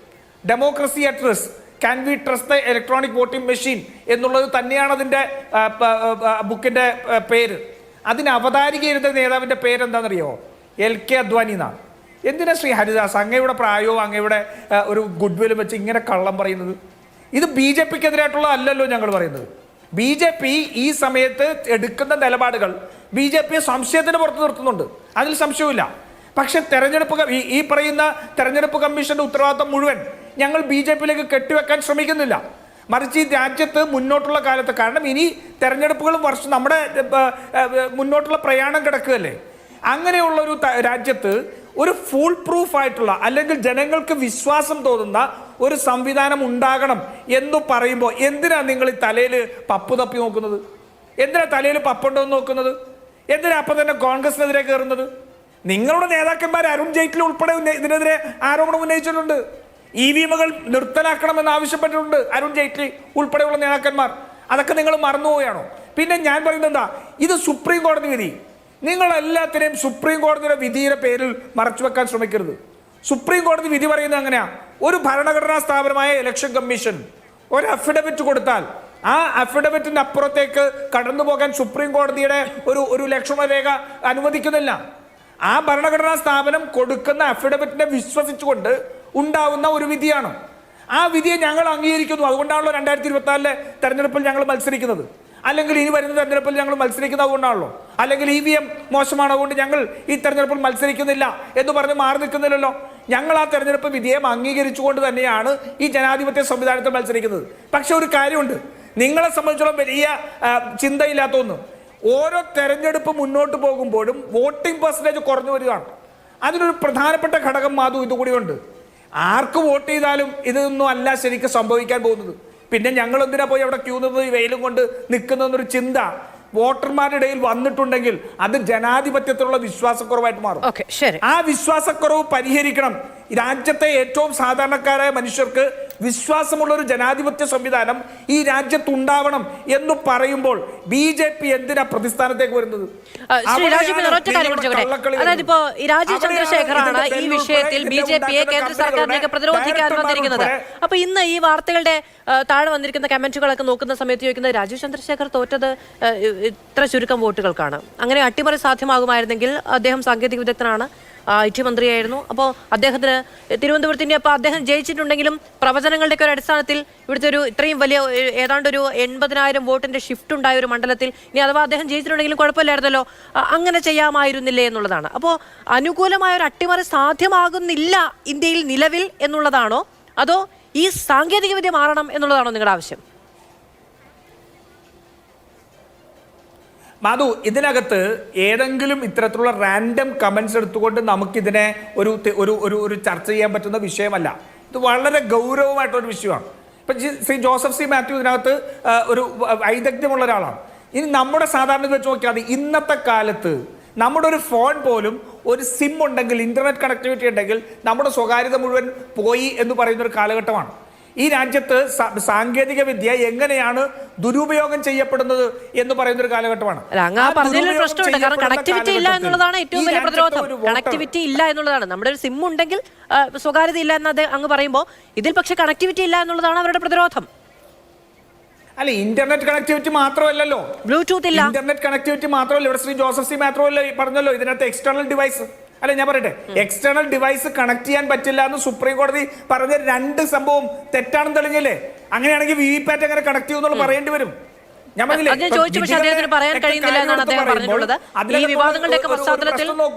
Democracy at risk, can we trust the electronic voting machine എന്നുള്ളത് തന്നെയാണ് അതിൻ്റെ ബുക്കിൻ്റെ പേര്. അതിന് അവതാരിക എഴുതിയ നേതാവിൻ്റെ പേരെന്താണെന്നറിയോ? LK അദ്വാനി എന്നാണ്. എന്തിനാ ശ്രീ ഹരിദാസ് അങ്ങയുടെ പ്രായവും അങ്ങയുടെ ഒരു ഗുഡ് വില്ലും വെച്ച് ഇങ്ങനെ കള്ളം പറയുന്നത്? ഇത് BJP-ക്കെതിരായിട്ടുള്ള അല്ലല്ലോ ഞങ്ങൾ പറയുന്നത്. BJP ഈ സമയത്ത് എടുക്കുന്ന നിലപാടുകൾ BJP-യെ സംശയത്തിന് പുറത്ത് നിർത്തുന്നുണ്ട്, അതിൽ സംശയമില്ല. പക്ഷെ ഈ പറയുന്ന തെരഞ്ഞെടുപ്പ് കമ്മീഷന്റെ ഉത്തരവാദിത്വം മുഴുവൻ ഞങ്ങൾ BJP-യിലേക്ക് കെട്ടിവെക്കാൻ ശ്രമിക്കുന്നില്ല. മറിച്ച് ഈ രാജ്യത്ത് മുന്നോട്ടുള്ള കാലത്ത്, കാരണം ഇനി തെരഞ്ഞെടുപ്പുകളും നമ്മുടെ മുന്നോട്ടുള്ള പ്രയാണം കിടക്കുകയല്ലേ, അങ്ങനെയുള്ള ഒരു രാജ്യത്ത് ഒരു ഫുൾ പ്രൂഫ് ആയിട്ടുള്ള, അല്ലെങ്കിൽ ജനങ്ങൾക്ക് വിശ്വാസം തോന്നുന്ന ഒരു സംവിധാനം ഉണ്ടാകണം എന്ന് പറയുമ്പോൾ എന്തിനാ നിങ്ങൾ ഈ തലയിൽ പപ്പ് തപ്പി നോക്കുന്നത്? എന്തിനാ തലയിൽ പപ്പുണ്ടോ എന്ന് നോക്കുന്നത്? എന്തിനാ അപ്പം തന്നെ കോൺഗ്രസിനെതിരെ കയറുന്നത്? നിങ്ങളുടെ നേതാക്കന്മാർ അരുൺ ജെയ്റ്റ്ലി ഉൾപ്പെടെ ഇതിനെതിരെ ആരോപണം ഉന്നയിച്ചിട്ടുണ്ട്. EVM-കൾ നിർത്തലാക്കണമെന്ന് ആവശ്യപ്പെട്ടിട്ടുണ്ട് അരുൺ ജെയ്റ്റ്ലി ഉൾപ്പെടെയുള്ള നേതാക്കന്മാർ. അതൊക്കെ നിങ്ങൾ മറന്നുപോവുകയാണോ? പിന്നെ ഞാൻ പറയുന്നത് എന്താ, ഇത് സുപ്രീം കോടതി വിധി. നിങ്ങൾ എല്ലാത്തിനെയും സുപ്രീം കോടതിയുടെ വിധിയുടെ പേരിൽ മറച്ചു വെക്കാൻ ശ്രമിക്കരുത്. സുപ്രീം കോടതി വിധി പറയുന്നത് അങ്ങനെയാ, ഒരു ഭരണഘടനാ സ്ഥാപനമായ ഇലക്ഷൻ കമ്മീഷൻ ഒരു അഫിഡവിറ്റ് കൊടുത്താൽ ആ അഫിഡവിറ്റിന്റെ അപ്പുറത്തേക്ക് കടന്നു പോകാൻ സുപ്രീം കോടതിയുടെ ഒരു ലക്ഷണരേഖ അനുവദിക്കുന്നില്ല. ആ ഭരണഘടനാ സ്ഥാപനം കൊടുക്കുന്ന അഫിഡവിറ്റിനെ വിശ്വസിച്ചുകൊണ്ട് ഉണ്ടാവുന്ന ഒരു വിധിയാണ്. ആ വിധിയെ ഞങ്ങൾ അംഗീകരിക്കുന്നു. അതുകൊണ്ടാണല്ലോ 2024 തെരഞ്ഞെടുപ്പിൽ ഞങ്ങൾ മത്സരിക്കുന്നത്. അല്ലെങ്കിൽ ഇനി വരുന്ന തെരഞ്ഞെടുപ്പിൽ ഞങ്ങൾ മത്സരിക്കുന്നത് അതുകൊണ്ടാണല്ലോ. അല്ലെങ്കിൽ EVM മോശമാണ്, അതുകൊണ്ട് ഞങ്ങൾ ഈ തെരഞ്ഞെടുപ്പിൽ മത്സരിക്കുന്നില്ല എന്ന് പറഞ്ഞ് മാറി നിൽക്കുന്നില്ലല്ലോ. ഞങ്ങൾ ആ തെരഞ്ഞെടുപ്പ് വിധിയെ അംഗീകരിച്ചുകൊണ്ട് തന്നെയാണ് ഈ ജനാധിപത്യ സംവിധാനത്തിൽ മത്സരിക്കുന്നത്. പക്ഷെ ഒരു കാര്യമുണ്ട്, നിങ്ങളെ സംബന്ധിച്ചോളം വലിയ ചിന്തയില്ലാത്ത ഒന്ന്, ഓരോ തെരഞ്ഞെടുപ്പ് മുന്നോട്ട് പോകുമ്പോഴും വോട്ടിംഗ് പെർസെൻറ്റേജ് കുറഞ്ഞു വരികയാണ്. അതിനൊരു പ്രധാനപ്പെട്ട ഘടകം മാധു ഇതുകൂടിയുണ്ട്. ആർക്ക് വോട്ട് ചെയ്താലും ഇതൊന്നും അല്ല ശരിക്കും സംഭവിക്കാൻ പോകുന്നത്. പിന്നെ ഞങ്ങൾ എന്തിനാ പോയി അവിടെ ക്യൂ നിന്ന് ഈ വെയിലും കൊണ്ട് നിൽക്കുന്നൊരു ചിന്ത വോട്ടർമാരുടെ ഇടയിൽ വന്നിട്ടുണ്ടെങ്കിൽ അത് ജനാധിപത്യത്തിലുള്ള വിശ്വാസക്കുറവായിട്ട് മാറും. ആ വിശ്വാസക്കുറവ് പരിഹരിക്കണം. രാജ്യത്തെ ഏറ്റവും സാധാരണക്കാരായ മനുഷ്യർക്ക് വിശ്വാസമുള്ള ഒരു ജനാധിപത്യ സംവിധാനം ഈ രാജ്യത്ത് ഉണ്ടാവണം എന്ന് പറയുമ്പോൾ BJP എന്തിനാ പ്രതിസ്ഥാനത്തേക്ക് വരുന്നത്? അതായത് ഇപ്പോ രാജീവ് ചന്ദ്രശേഖറാണ് ഈ വിഷയത്തിൽ BJP-യെ കേന്ദ്ര സർക്കാരിലേക്ക് പ്രതിരോധിക്കാൻ വന്നിരിക്കുന്നത്. അപ്പൊ ഇന്ന് ഈ വാർത്തകളുടെ താഴെ വന്നിരിക്കുന്ന കമന്റുകളൊക്കെ നോക്കുന്ന സമയത്ത് ചോദിക്കുന്നത്, രാജീവ് ചന്ദ്രശേഖർ തോറ്റത് ഇത്ര ചുരുക്കം വോട്ടുകൾക്കാണ്. അങ്ങനെ അട്ടിമറി സാധ്യമാകുമായിരുന്നെങ്കിൽ അദ്ദേഹം സാങ്കേതിക വിദഗ്ധനാണ്, IT മന്ത്രിയായിരുന്നു. അപ്പോൾ അദ്ദേഹത്തിന് തിരുവനന്തപുരത്തിൻ്റെ അപ്പോൾ അദ്ദേഹം ജയിച്ചിട്ടുണ്ടെങ്കിലും പ്രവചനങ്ങളുടെയൊക്കെ ഒരു അടിസ്ഥാനത്തിൽ ഇവിടുത്തെ ഒരു ഇത്രയും വലിയ ഏതാണ്ട് ഒരു 80,000 വോട്ടിൻ്റെ ഷിഫ്റ്റ് ഉണ്ടായ ഒരു മണ്ഡലത്തിൽ ഇനി അഥവാ അദ്ദേഹം ജയിച്ചിട്ടുണ്ടെങ്കിലും കുഴപ്പമില്ലായിരുന്നല്ലോ, അങ്ങനെ ചെയ്യാമായിരുന്നില്ലേ എന്നുള്ളതാണ്. അപ്പോൾ അനുകൂലമായ ഒരു അട്ടിമറി സാധ്യമാകുന്നില്ല ഇന്ത്യയിൽ നിലവിൽ എന്നുള്ളതാണോ, അതോ ഈ സാങ്കേതികവിദ്യ മാറണം എന്നുള്ളതാണോ നിങ്ങളുടെ ആവശ്യം? മാധു, ഇതിനകത്ത് ഏതെങ്കിലും ഇത്തരത്തിലുള്ള റാൻഡം കമന്റ്സ് എടുത്തുകൊണ്ട് നമുക്കിതിനെ ഒരു ചർച്ച ചെയ്യാൻ പറ്റുന്ന വിഷയമല്ല. ഇത് വളരെ ഗൗരവമായിട്ടൊരു വിഷയമാണ്. ഇപ്പം ശ്രീ ജോസഫ് സി മാത്യു ഇതിനകത്ത് ഒരു വൈദഗ്ധ്യമുള്ള ഒരാളാണ്. ഇനി നമ്മുടെ സാധാരണ വെച്ച് നോക്കിയാൽ ഇന്നത്തെ കാലത്ത് നമ്മുടെ ഒരു ഫോൺ പോലും ഒരു സിം ഉണ്ടെങ്കിൽ, ഇന്റർനെറ്റ് കണക്ടിവിറ്റി ഉണ്ടെങ്കിൽ നമ്മുടെ സ്വകാര്യത മുഴുവൻ പോയി എന്ന് പറയുന്ന ഒരു കാലഘട്ടമാണ്. ഈ രാജ്യത്ത് സാങ്കേതിക വിദ്യ എങ്ങനെയാണ് ദുരുപയോഗം ചെയ്യപ്പെടുന്നത് എന്ന് പറയുന്ന ഒരു കാലഘട്ടമാണ്. പ്രശ്നമുണ്ട്, കാരണം കണക്ടിവിറ്റി ഇല്ല എന്നുള്ളതാണ് ഏറ്റവും വലിയ പ്രതിരോധം. കണക്ടിവിറ്റി ഇല്ല എന്നുള്ളതാണ്. നമ്മുടെ ഒരു സിം ഉണ്ടെങ്കിൽ സ്വകാര്യത ഇല്ല എന്നത് അങ്ങ് പറയുമ്പോൾ, ഇതിൽ പക്ഷെ കണക്ടിവിറ്റി ഇല്ല എന്നുള്ളതാണ് അവരുടെ പ്രതിരോധം. അല്ല, ഇന്റർനെറ്റ് കണക്ടിവിറ്റി മാത്രമല്ലല്ലോ, ബ്ലൂടൂത്ത് ഇല്ല, ഇന്റർനെറ്റ് കണക്ടിവിറ്റി മാത്രമല്ല. ഇവിടെ ശ്രീ ജോസഫ് സി മാത്രമല്ല പറഞ്ഞല്ലോ, ഇതിനകത്ത് എക്സ്റ്റേണൽ ഡിവൈസ്, അല്ലെ ഞാൻ പറയട്ടെ, എക്സ്റ്റേണൽ ഡിവൈസ് കണക്ട് ചെയ്യാൻ പറ്റില്ല എന്ന് സുപ്രീം കോടതി പറഞ്ഞ 2 സംഭവം തെറ്റാണെന്ന് തെളിഞ്ഞില്ലേ? അങ്ങനെയാണെങ്കിൽ VVPAT എങ്ങനെ കണക്ട് ചെയ്യുമെന്നുള്ള പറയേണ്ടി വരും. പറയാൻ കഴിയുന്നില്ല എന്നാണ് അദ്ദേഹം പറഞ്ഞിട്ടുള്ളത്. ഈ വിവാദങ്ങളുടെയൊക്കെ പശ്ചാത്തലത്തിൽ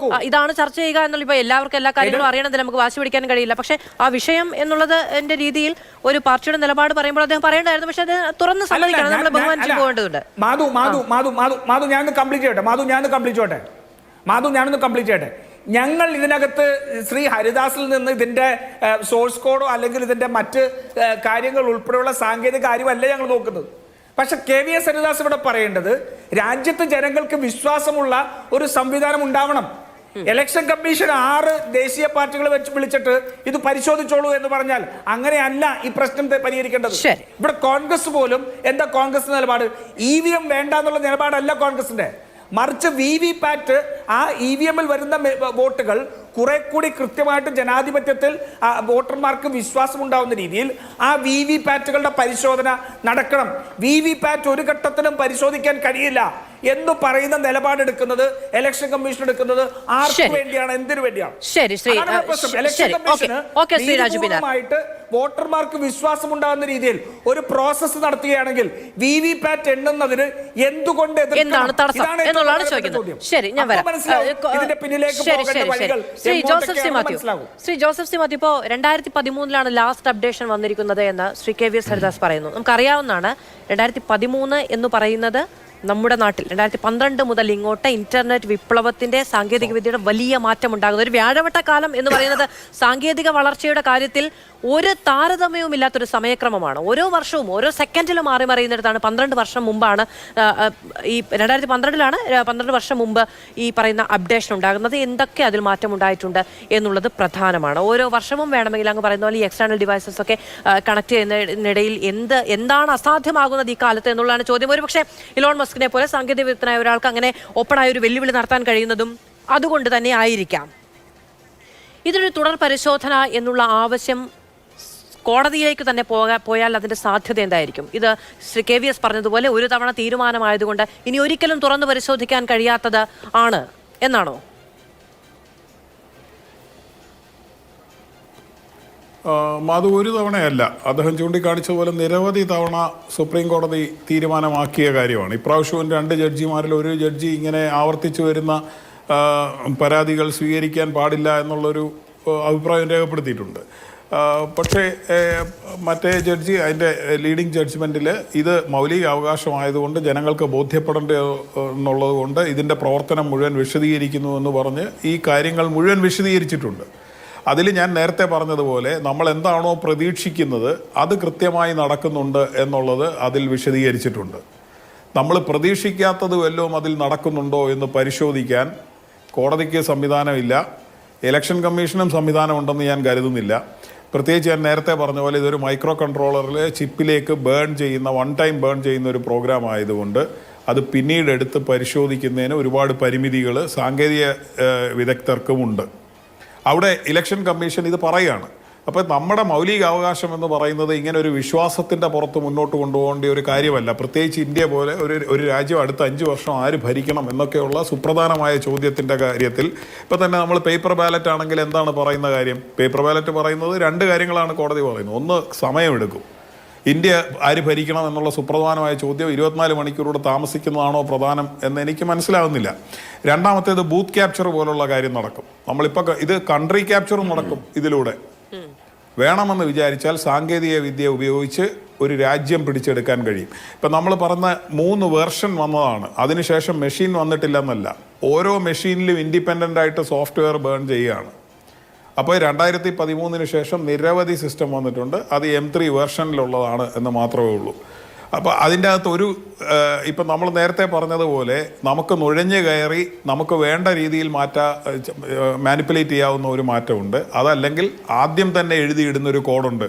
ഇതാണ് ചർച്ച ചെയ്യുക എന്നുള്ള, ഇപ്പൊ എല്ലാവർക്കും എല്ലാ കാര്യങ്ങളും അറിയണമെന്നില്ല, നമുക്ക് വാശി പിടിക്കാൻ കഴിയില്ല. പക്ഷെ ആ വിഷയം എന്നുള്ളത് എന്റെ രീതിയിൽ ഒരു പാർട്ടിയുടെ നിലപാട് പറയുമ്പോൾ അദ്ദേഹം പറയേണ്ടായിരുന്നു. പക്ഷെ അത് തുറന്ന് സമ്മതിക്കണം, നമ്മൾ ബഹുമാനിച്ചു പോകേണ്ടതുണ്ട്. മാധു ഞാനൊന്ന് കംപ്ലീറ്റ് ചെയ്യട്ടെ. ഞങ്ങൾ ഇതിനകത്ത് ശ്രീ ഹരിദാസിൽ നിന്ന് ഇതിന്റെ സോഴ്സ് കോഡോ അല്ലെങ്കിൽ ഇതിന്റെ മറ്റ് കാര്യങ്ങൾ ഉൾപ്പെടെയുള്ള സാങ്കേതിക കാര്യമല്ല ഞങ്ങൾ നോക്കുന്നത്. പക്ഷെ KVS ഹരിദാസ് ഇവിടെ പറയേണ്ടത്, രാജ്യത്ത് ജനങ്ങൾക്ക് വിശ്വാസമുള്ള ഒരു സംവിധാനം ഉണ്ടാവണം. ഇലക്ഷൻ കമ്മീഷൻ 6 ദേശീയ പാർട്ടികളെ വെച്ച് വിളിച്ചിട്ട് ഇത് പരിശോധിച്ചോളൂ എന്ന് പറഞ്ഞാൽ അങ്ങനെയല്ല ഈ പ്രശ്നം പരിഹരിക്കേണ്ടത്. ഇവിടെ കോൺഗ്രസ് പോലും എന്താ കോൺഗ്രസ് നിലപാട്? EVM വേണ്ട എന്നുള്ള നിലപാടല്ല കോൺഗ്രസിന്റെ, മറിച്ച് VVPAT ആ EVM-ൽ വരുന്ന വോട്ടുകൾ കുറെ കൂടി കൃത്യമായിട്ട് ജനാധിപത്യത്തിൽ വോട്ടർമാർക്ക് വിശ്വാസം ഉണ്ടാവുന്ന രീതിയിൽ ആ VVPAT-കളുടെ പരിശോധന നടക്കണം. VVPAT ഒരു ഘട്ടത്തിലും പരിശോധിക്കാൻ കഴിയില്ല എന്ന് പറയുന്ന നിലപാടെടുക്കുന്നത് ഇലക്ഷൻ കമ്മീഷൻ എടുക്കുന്നത് ആർക്ക് വേണ്ടിയാണ്, എന്തിനു വേണ്ടിയാണ്? വോട്ടർമാർക്ക് വിശ്വാസം ഉണ്ടാകുന്ന രീതിയിൽ ഒരു പ്രോസസ് നടത്തുകയാണെങ്കിൽ VVPAT എണ്ണുന്നതിന് എന്തുകൊണ്ട് ഇതിന്റെ പിന്നിലേക്ക് പോകേണ്ട വഴികൾ. ശ്രീ ജോസഫ് സി മാത്യു, ഇപ്പോൾ 2013 ലാസ്റ്റ് അപ്ഡേഷൻ വന്നിരിക്കുന്നത് എന്ന് ശ്രീ KVS ഹരിദാസ് പറയുന്നു. നമുക്കറിയാവുന്നതാണ് 2013 എന്ന് പറയുന്നത് നമ്മുടെ നാട്ടിൽ 2012 മുതൽ ഇങ്ങോട്ട് ഇന്റർനെറ്റ് വിപ്ലവത്തിന്റെ സാങ്കേതിക വിദ്യയുടെ വലിയ മാറ്റം ഉണ്ടാകുന്നത്. ഒരു വ്യാഴവട്ട കാലം എന്ന് പറയുന്നത് സാങ്കേതിക വളർച്ചയുടെ കാര്യത്തിൽ ഒരു താരതമ്യവും ഇല്ലാത്തൊരു സമയക്രമമാണ്. ഓരോ വർഷവും ഓരോ സെക്കൻഡിലും മാറി മറിയുന്നിടത്താണ്. 12 വർഷം മുമ്പാണ് ഈ 2012 12 വർഷം മുമ്പ് ഈ പറയുന്ന അപ്ഡേഷൻ ഉണ്ടാകുന്നത്. എന്തൊക്കെ അതിൽ മാറ്റം ഉണ്ടായിട്ടുണ്ട് എന്നുള്ളത് പ്രധാനമാണ്. ഓരോ വർഷവും വേണമെങ്കിൽ അങ്ങ് പറയുന്ന പോലെ ഈ എക്സ്റ്റേണൽ ഡിവൈസസ് ഒക്കെ കണക്ട് ചെയ്യുന്നതിനിടയിൽ എന്താണ് അസാധ്യമാകുന്നത് ഈ കാലത്ത് എന്നുള്ളതാണ് ചോദ്യം. ഒരു പക്ഷേ ഇലോൺ മസ്കിനെ പോലെ സാങ്കേതിക വിദഗ്ധനായ ഒരാൾക്ക് അങ്ങനെ ഓപ്പണായ ഒരു വെല്ലുവിളി നടത്താൻ കഴിയുന്നതും അതുകൊണ്ട് തന്നെ ആയിരിക്കാം. ഇതൊരു തുടർ പരിശോധന എന്നുള്ള ആവശ്യം കോടതിയിലേക്ക് തന്നെ പോയാൽ അതിന്റെ സാധ്യത എന്തായിരിക്കും? ഇത് ശ്രീ KVS പറഞ്ഞതുപോലെ ഒരു തവണ തീരുമാനമായതുകൊണ്ട് ഇനി ഒരിക്കലും തുറന്നു പരിശോധിക്കാൻ കഴിയാത്തത് ആണ് എന്നാണോ? അത് ഒരു തവണയല്ല, അദ്ദേഹം ചൂണ്ടിക്കാണിച്ചതുപോലെ നിരവധി തവണ സുപ്രീം കോടതി തീരുമാനമാക്കിയ കാര്യമാണ്. ഇപ്രാവശ്യവും 2 ജഡ്ജിമാരിൽ ഒരു ജഡ്ജി ഇങ്ങനെ ആവർത്തിച്ചു വരുന്ന പരാതികൾ സ്വീകരിക്കാൻ പാടില്ല എന്നുള്ളൊരു അഭിപ്രായം രേഖപ്പെടുത്തിയിട്ടുണ്ട്. പക്ഷേ മറ്റേ ജഡ്ജി അതിൻ്റെ ലീഡിംഗ് ജഡ്ജ്മെൻറ്റിൽ ഇത് മൗലിക അവകാശമായതുകൊണ്ട് ജനങ്ങൾക്ക് ബോധ്യപ്പെടേണ്ട എന്നുള്ളത് കൊണ്ട് ഇതിൻ്റെ പ്രവർത്തനം മുഴുവൻ വിശദീകരിക്കുന്നു എന്ന് പറഞ്ഞ് ഈ കാര്യങ്ങൾ മുഴുവൻ വിശദീകരിച്ചിട്ടുണ്ട്. അതിൽ ഞാൻ നേരത്തെ പറഞ്ഞതുപോലെ നമ്മൾ എന്താണോ പ്രതീക്ഷിക്കുന്നത് അത് കൃത്യമായി നടക്കുന്നുണ്ട് എന്നുള്ളത് അതിൽ വിശദീകരിച്ചിട്ടുണ്ട്. നമ്മൾ പ്രതീക്ഷിക്കാത്തത് വല്ലതും അതിൽ നടക്കുന്നുണ്ടോ എന്ന് പരിശോധിക്കാൻ കോടതിക്ക് സംവിധാനമില്ല, ഇലക്ഷൻ കമ്മീഷനും സംവിധാനമുണ്ടെന്ന് ഞാൻ കരുതുന്നില്ല. പ്രത്യേകിച്ച് ഞാൻ നേരത്തെ പറഞ്ഞ പോലെ ഇതൊരു മൈക്രോ കൺട്രോളറിൽ ചിപ്പിലേക്ക് വൺ ടൈം ബേൺ ചെയ്യുന്ന ഒരു പ്രോഗ്രാം ആയതുകൊണ്ട് അത് പിന്നീട് എടുത്ത് പരിശോധിക്കുന്നതിന് ഒരുപാട് പരിമിതികൾ സാങ്കേതിക വിദഗ്ധർക്കുമുണ്ട്. അവിടെ ഇലക്ഷൻ കമ്മീഷൻ ഇത് പറയുകയാണ്. അപ്പോൾ നമ്മുടെ മൗലിക അവകാശം എന്ന് പറയുന്നത് ഇങ്ങനെ ഒരു വിശ്വാസത്തിൻ്റെ പുറത്ത് മുന്നോട്ട് കൊണ്ടുപോകേണ്ട ഒരു കാര്യമല്ല. പ്രത്യേകിച്ച് ഇന്ത്യ പോലെ ഒരു രാജ്യം അടുത്ത 5 വർഷം ആര് ഭരിക്കണം എന്നൊക്കെയുള്ള സുപ്രധാനമായ ചോദ്യത്തിൻ്റെ കാര്യത്തിൽ ഇപ്പോൾ തന്നെ നമ്മൾ പേപ്പർ ബാലറ്റ് ആണെങ്കിൽ എന്താണ് പറയുന്ന കാര്യം? പേപ്പർ ബാലറ്റ് പറയുന്നത് 2 കാര്യങ്ങളാണ് കോടതി പറയുന്നത്. ഒന്ന്, സമയമെടുക്കും. ഇന്ത്യ ആര് ഭരിക്കണം എന്നുള്ള സുപ്രധാനമായ ചോദ്യം 24 മണിക്കൂറൂടെ താമസിക്കുന്നതാണോ പ്രധാനം എന്ന് എനിക്ക് മനസ്സിലാകുന്നില്ല. രണ്ടാമത്തേത് ബൂത്ത് ക്യാപ്ചർ പോലുള്ള കാര്യം നടക്കും. നമ്മളിപ്പോൾ ഇത് കൺട്രി ക്യാപ്ചറും നടക്കും ഇതിലൂടെ. വേണമെന്ന് വിചാരിച്ചാൽ സാങ്കേതിക വിദ്യ ഉപയോഗിച്ച് ഒരു രാജ്യം പിടിച്ചെടുക്കാൻ കഴിയും. ഇപ്പം നമ്മൾ പറഞ്ഞ 3 വേർഷൻ വന്നതാണ്, അതിനുശേഷം മെഷീൻ വന്നിട്ടില്ലെന്നല്ല. ഓരോ മെഷീനിലും ഇൻഡിപെൻഡൻ്റ് ആയിട്ട് സോഫ്റ്റ്വെയർ ബേൺ ചെയ്യുകയാണ്. അപ്പോൾ 2013 ശേഷം നിരവധി സിസ്റ്റം വന്നിട്ടുണ്ട്. അത് M3 വേർഷനിലുള്ളതാണ് എന്ന് മാത്രമേ ഉള്ളൂ. അപ്പോൾ അതിൻ്റെ അകത്ത് ഇപ്പം നമ്മൾ നേരത്തെ പറഞ്ഞതുപോലെ നമുക്ക് നുഴഞ്ഞു കയറി നമുക്ക് വേണ്ട രീതിയിൽ മാനിപ്പുലേറ്റ് ചെയ്യാവുന്ന ഒരു മാറ്റമുണ്ട്. അതല്ലെങ്കിൽ ആദ്യം തന്നെ എഴുതിയിടുന്നൊരു കോഡുണ്ട്,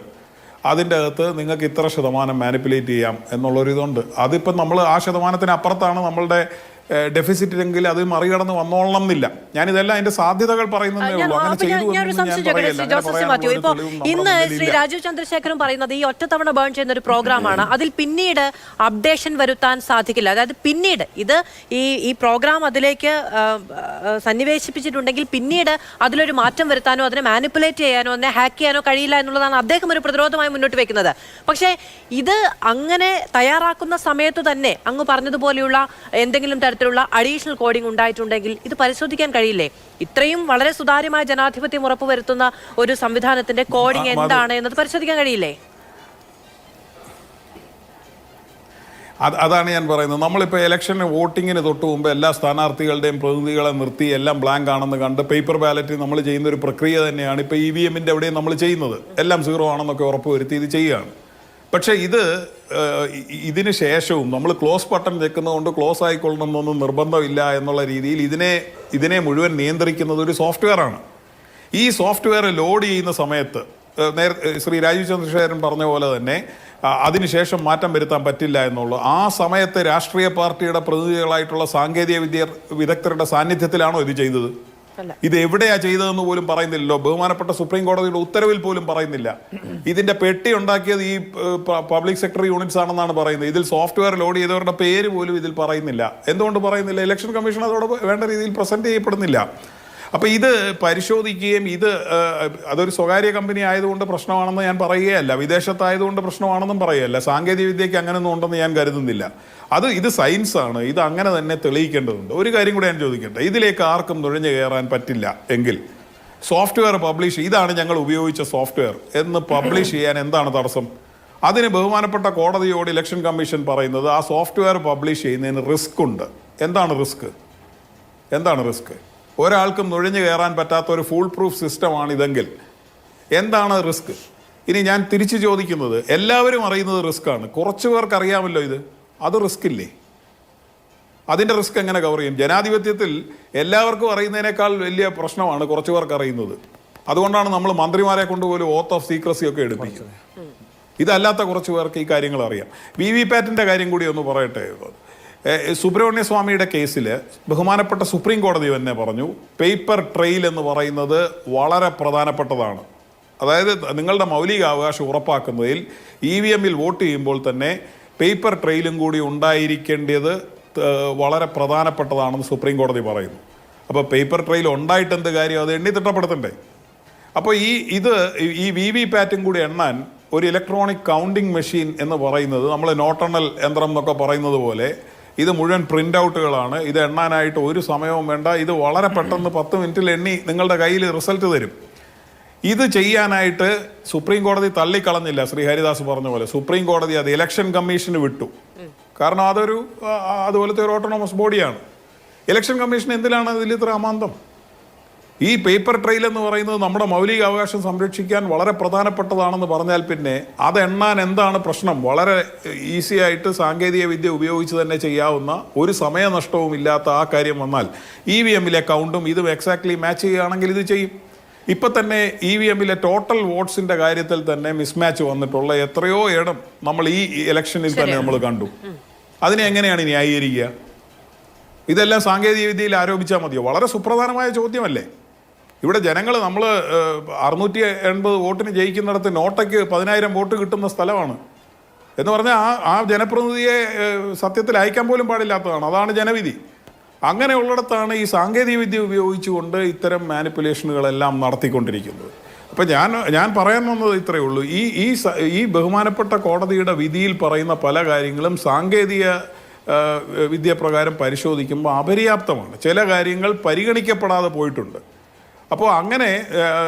അതിൻ്റെ അകത്ത് നിങ്ങൾക്ക് ഇത്ര ശതമാനം മാനിപ്പുലേറ്റ് ചെയ്യാം എന്നുള്ളൊരിതുണ്ട്. അതിപ്പം നമ്മൾ ആ ശതമാനത്തിന് അപ്പുറത്താണ് നമ്മളുടെ ഡെഫിസിറ്റെങ്കിൽ അത് മറികടന്ന് വന്നോളണം എന്നില്ല. ഞാനിതെല്ലാം അതിന്റെ സാധ്യതകൾ പറയുന്നതേ ഉള്ളൂ. അങ്ങനെ ഇന്ന് ശ്രീ രാജീവ് ചന്ദ്രശേഖരൻ പറയുന്നത് ഈ ഒറ്റത്തവണ ബേൺ ചെയ്യുന്ന ഒരു പ്രോഗ്രാമാണ്, അതിൽ പിന്നീട് അപ്ഡേഷൻ വരുത്താൻ സാധിക്കില്ല. അതായത് പിന്നീട് ഈ പ്രോഗ്രാം അതിലേക്ക് സന്നിവേശിപ്പിച്ചിട്ടുണ്ടെങ്കിൽ പിന്നീട് അതിലൊരു മാറ്റം വരുത്താനോ അതിനെ മാനിപ്പുലേറ്റ് ചെയ്യാനോ അതിനെ ഹാക്ക് ചെയ്യാനോ കഴിയില്ല എന്നുള്ളതാണ് അദ്ദേഹം ഒരു പ്രതിരോധമായി മുന്നോട്ട് വെക്കുന്നത്. പക്ഷേ ഇത് അങ്ങനെ തയ്യാറാക്കുന്ന സമയത്ത് തന്നെ അങ്ങ് പറഞ്ഞതുപോലെയുള്ള എന്തെങ്കിലും തരത്തിലുള്ള അഡീഷണൽ കോഡിംഗ് ഉണ്ടായിട്ടുണ്ടെങ്കിൽ ഇത് പരിശോധിക്കാൻ കഴിയില്ലേ? ഇത്രയും വളരെ സുതാര്യമായ ജനാധിപത്യം ഉറപ്പുവരുത്തുന്ന ഒരു സംവിധാനത്തിന്റെ കോഡിംഗ് എന്താണ് എന്നത് പരിശോധിക്കാൻ കഴിയില്ലേ? അതാണ് ഞാൻ പറയുന്നത്. നമ്മളിപ്പോൾ ഇലക്ഷന് വോട്ടിങ്ങിന് തൊട്ട് മുമ്പ് എല്ലാ സ്ഥാനാർത്ഥികളുടെയും പ്രതിനിധികളെ നിർത്തി എല്ലാം ബ്ലാങ്ക് ആണെന്ന് കണ്ട് പേപ്പർ ബാലറ്റ് നമ്മൾ ചെയ്യുന്ന ഒരു പ്രക്രിയ തന്നെയാണ് ഇപ്പോൾ EVM-ൻ്റെ എവിടെയും നമ്മൾ ചെയ്യുന്നത്. എല്ലാം 0 ആണെന്നൊക്കെ ഉറപ്പുവരുത്തി ഇത് ചെയ്യുകയാണ്. പക്ഷേ ഇതിന് ശേഷവും നമ്മൾ ക്ലോസ് ബട്ടൺ വെക്കുന്നതുകൊണ്ട് ക്ലോസ് ആയിക്കൊള്ളണമെന്നൊന്നും നിർബന്ധമില്ല എന്നുള്ള രീതിയിൽ ഇതിനെ മുഴുവൻ നിയന്ത്രിക്കുന്നത് ഒരു സോഫ്റ്റ്വെയറാണ്. ഈ സോഫ്റ്റ്വെയർ ലോഡ് ചെയ്യുന്ന സമയത്ത് ശ്രീ രാജീവ് ചന്ദ്രശേഖരൻ പറഞ്ഞ പോലെ തന്നെ അതിനുശേഷം മാറ്റം വരുത്താൻ പറ്റില്ല എന്നുള്ളൂ. ആ സമയത്ത് രാഷ്ട്രീയ പാർട്ടിയുടെ പ്രതിനിധികളായിട്ടുള്ള സാങ്കേതിക വിദഗ്ധരുടെ സാന്നിധ്യത്തിലാണോ ഇത് ചെയ്തത്? ഇത് എവിടെയാ ചെയ്തതെന്ന് പോലും പറയുന്നില്ലല്ലോ. ബഹുമാനപ്പെട്ട സുപ്രീം കോടതിയുടെ ഉത്തരവിൽ പോലും പറയുന്നില്ല. ഇതിന്റെ പെട്ടി ഉണ്ടാക്കിയത് ഈ പബ്ലിക് സെക്ടർ യൂണിറ്റ്സ് ആണെന്നാണ് പറയുന്നത്. ഇതിൽ സോഫ്റ്റ്വെയർ ലോഡ് ചെയ്തവരുടെ പേര് പോലും ഇതിൽ പറയുന്നില്ല. എന്തുകൊണ്ട് പറയുന്നില്ല? ഇലക്ഷൻ കമ്മീഷൻ അതോടെ വേണ്ട രീതിയിൽ പ്രസന്റ് ചെയ്യപ്പെടുന്നില്ല. അപ്പോൾ ഇത് പരിശോധിക്കുകയും അതൊരു സ്വകാര്യ കമ്പനി ആയതുകൊണ്ട് പ്രശ്നമാണെന്ന് ഞാൻ പറയുകയല്ല, വിദേശത്തായതുകൊണ്ട് പ്രശ്നമാണെന്നും പറയുകയല്ല. സാങ്കേതിക വിദ്യയ്ക്ക് അങ്ങനെയൊന്നും ഉണ്ടെന്ന് ഞാൻ കരുതുന്നില്ല. ഇത് സയൻസാണ്, ഇത് അങ്ങനെ തന്നെ തെളിയിക്കേണ്ടതുണ്ട്. ഒരു കാര്യം കൂടെ ഞാൻ ചോദിക്കട്ടെ, ഇതിലേക്ക് ആർക്കും നുഴഞ്ഞു കയറാൻ പറ്റില്ല എങ്കിൽ സോഫ്റ്റ്വെയർ ഇതാണ് ഞങ്ങൾ ഉപയോഗിച്ച സോഫ്റ്റ്വെയർ എന്ന് പബ്ലിഷ് ചെയ്യാൻ എന്താണ് തടസ്സം? അതിന് ബഹുമാനപ്പെട്ട കോടതിയോട് ഇലക്ഷൻ കമ്മീഷൻ പറയുന്നത് ആ സോഫ്റ്റ്വെയർ പബ്ലിഷ് ചെയ്യുന്നതിന് റിസ്ക് ഉണ്ട്. എന്താണ് റിസ്ക്? ഒരാൾക്കും നുഴഞ്ഞു കയറാൻ പറ്റാത്ത ഒരു ഫുൾ പ്രൂഫ് സിസ്റ്റമാണ് ഇതെങ്കിൽ എന്താണ് റിസ്ക്? ഇനി ഞാൻ തിരിച്ചു ചോദിക്കുന്നത്, എല്ലാവരും അറിയുന്നത് റിസ്ക്കാണ്, കുറച്ചു പേർക്ക് അറിയാമല്ലോ ഇത്, അത് റിസ്ക് ഇല്ലേ? അതിൻ്റെ റിസ്ക് എങ്ങനെ കവർ ചെയ്യും? ജനാധിപത്യത്തിൽ എല്ലാവർക്കും അറിയുന്നതിനേക്കാൾ വലിയ പ്രശ്നമാണ് കുറച്ചു പേർക്ക് അറിയുന്നത്. അതുകൊണ്ടാണ് നമ്മൾ മന്ത്രിമാരെ കൊണ്ടുപോലും ഓത്ത് ഓഫ് സീക്രസി ഒക്കെ എടുപ്പിക്കുന്നത്. ഇതല്ലാത്ത കുറച്ച് പേർക്ക് ഈ കാര്യങ്ങൾ അറിയാം. VVPAT കാര്യം കൂടി ഒന്ന് പറയട്ടെ. സുബ്രഹ്മണ്യ സ്വാമിയുടെ കേസിൽ ബഹുമാനപ്പെട്ട സുപ്രീം കോടതി തന്നെ പറഞ്ഞു, പേപ്പർ ട്രെയിൽ എന്ന് പറയുന്നത് വളരെ പ്രധാനപ്പെട്ടതാണ്. അതായത് നിങ്ങളുടെ മൗലിക അവകാശം ഉറപ്പാക്കുന്നതിൽ EVM-ൽ വോട്ട് ചെയ്യുമ്പോൾ തന്നെ പേപ്പർ ട്രെയിലും കൂടി ഉണ്ടായിരിക്കേണ്ടത് വളരെ പ്രധാനപ്പെട്ടതാണെന്ന് സുപ്രീം കോടതി പറയുന്നു. അപ്പോൾ പേപ്പർ ട്രെയിൽ ഉണ്ടായിട്ട് എന്ത് കാര്യം? അത് എണ്ണി തിട്ടപ്പെടുത്തണ്ടേ? അപ്പോൾ ഈ VVPAT കൂടി എണ്ണാൻ ഒരു ഇലക്ട്രോണിക് കൗണ്ടിങ് മെഷീൻ എന്ന് പറയുന്നത്, നമ്മൾ നോട്ടെണ്ണൽ യന്ത്രം എന്നൊക്കെ പറയുന്നത് പോലെ ഇത് മുഴുവൻ പ്രിൻ്റ് ഔട്ടുകളാണ്. ഇത് എണ്ണാനായിട്ട് ഒരു സമയവും വേണ്ട. ഇത് വളരെ പെട്ടെന്ന് 10 മിനിറ്റിൽ എണ്ണി നിങ്ങളുടെ കയ്യിൽ റിസൾട്ട് തരും. ഇത് ചെയ്യാനായിട്ട് സുപ്രീം കോടതി തള്ളിക്കളഞ്ഞില്ല. ശ്രീ ഹരിദാസ് പറഞ്ഞ പോലെ സുപ്രീം കോടതി അത് ഇലക്ഷൻ കമ്മീഷന് വിട്ടു. കാരണം അതുപോലത്തെ ഒരു ഓട്ടോണമസ് ബോഡിയാണ്. ഇലക്ഷൻ കമ്മീഷൻ എന്തിനാണ് ഇതിൽ ഇത്ര അമാന്തം? ഈ പേപ്പർ ട്രെയിൽ എന്ന് പറയുന്നത് നമ്മുടെ മൗലിക അവകാശം സംരക്ഷിക്കാൻ വളരെ പ്രധാനപ്പെട്ടതാണെന്ന് പറഞ്ഞാൽ പിന്നെ അതെണ്ണാൻ എന്താണ് പ്രശ്നം? വളരെ ഈസി ആയിട്ട് സാങ്കേതിക വിദ്യ ഉപയോഗിച്ച് തന്നെ ചെയ്യാവുന്ന, ഒരു സമയനഷ്ടവും ഇല്ലാത്ത ആ കാര്യം വന്നാൽ EVM-ലെ കൗണ്ടും ഇതും എക്സാക്ട്ലി മാച്ച് ചെയ്യുകയാണെങ്കിൽ ഇത് ചെയ്യും. ഇപ്പം തന്നെ EVM-ലെ ടോട്ടൽ വോട്ട്സിൻ്റെ കാര്യത്തിൽ തന്നെ മിസ്മാച്ച് വന്നിട്ടുള്ള എത്രയോ ഇടം നമ്മൾ ഈ ഇലക്ഷനിൽ തന്നെ നമ്മൾ കണ്ടു. അതിനെ എങ്ങനെയാണ് ന്യായീകരിക്കുക? ഇതെല്ലാം സാങ്കേതിക വിദ്യയിൽ ആരോപിച്ചാൽ മതിയോ? വളരെ സുപ്രധാനമായ ചോദ്യമല്ലേ? ഇവിടെ ജനങ്ങൾ, നമ്മൾ 680 വോട്ടിന് ജയിക്കുന്നിടത്ത് നോട്ടയ്ക്ക് 10,000 വോട്ട് കിട്ടുന്ന സ്ഥലമാണ് എന്ന് പറഞ്ഞാൽ ആ ജനപ്രതിനിധിയെ സത്യത്തിൽ അയക്കാൻ പോലും പാടില്ലാത്തതാണ്. അതാണ് ജനവിധി. അങ്ങനെയുള്ളിടത്താണ് ഈ സാങ്കേതിക വിദ്യ ഉപയോഗിച്ചുകൊണ്ട് ഇത്തരം മാനിപ്പുലേഷനുകളെല്ലാം നടത്തിക്കൊണ്ടിരിക്കുന്നത്. അപ്പം ഞാൻ പറയാൻ വന്നത് ഇത്രയേ ഉള്ളൂ. ഈ ബഹുമാനപ്പെട്ട കോടതിയുടെ വിധിയിൽ പറയുന്ന പല കാര്യങ്ങളും സാങ്കേതിക വിദ്യ പ്രകാരം പരിശോധിക്കുമ്പോൾ അപര്യാപ്തമാണ്. ചില കാര്യങ്ങൾ പരിഗണിക്കപ്പെടാതെ പോയിട്ടുണ്ട്. അപ്പോൾ അങ്ങനെ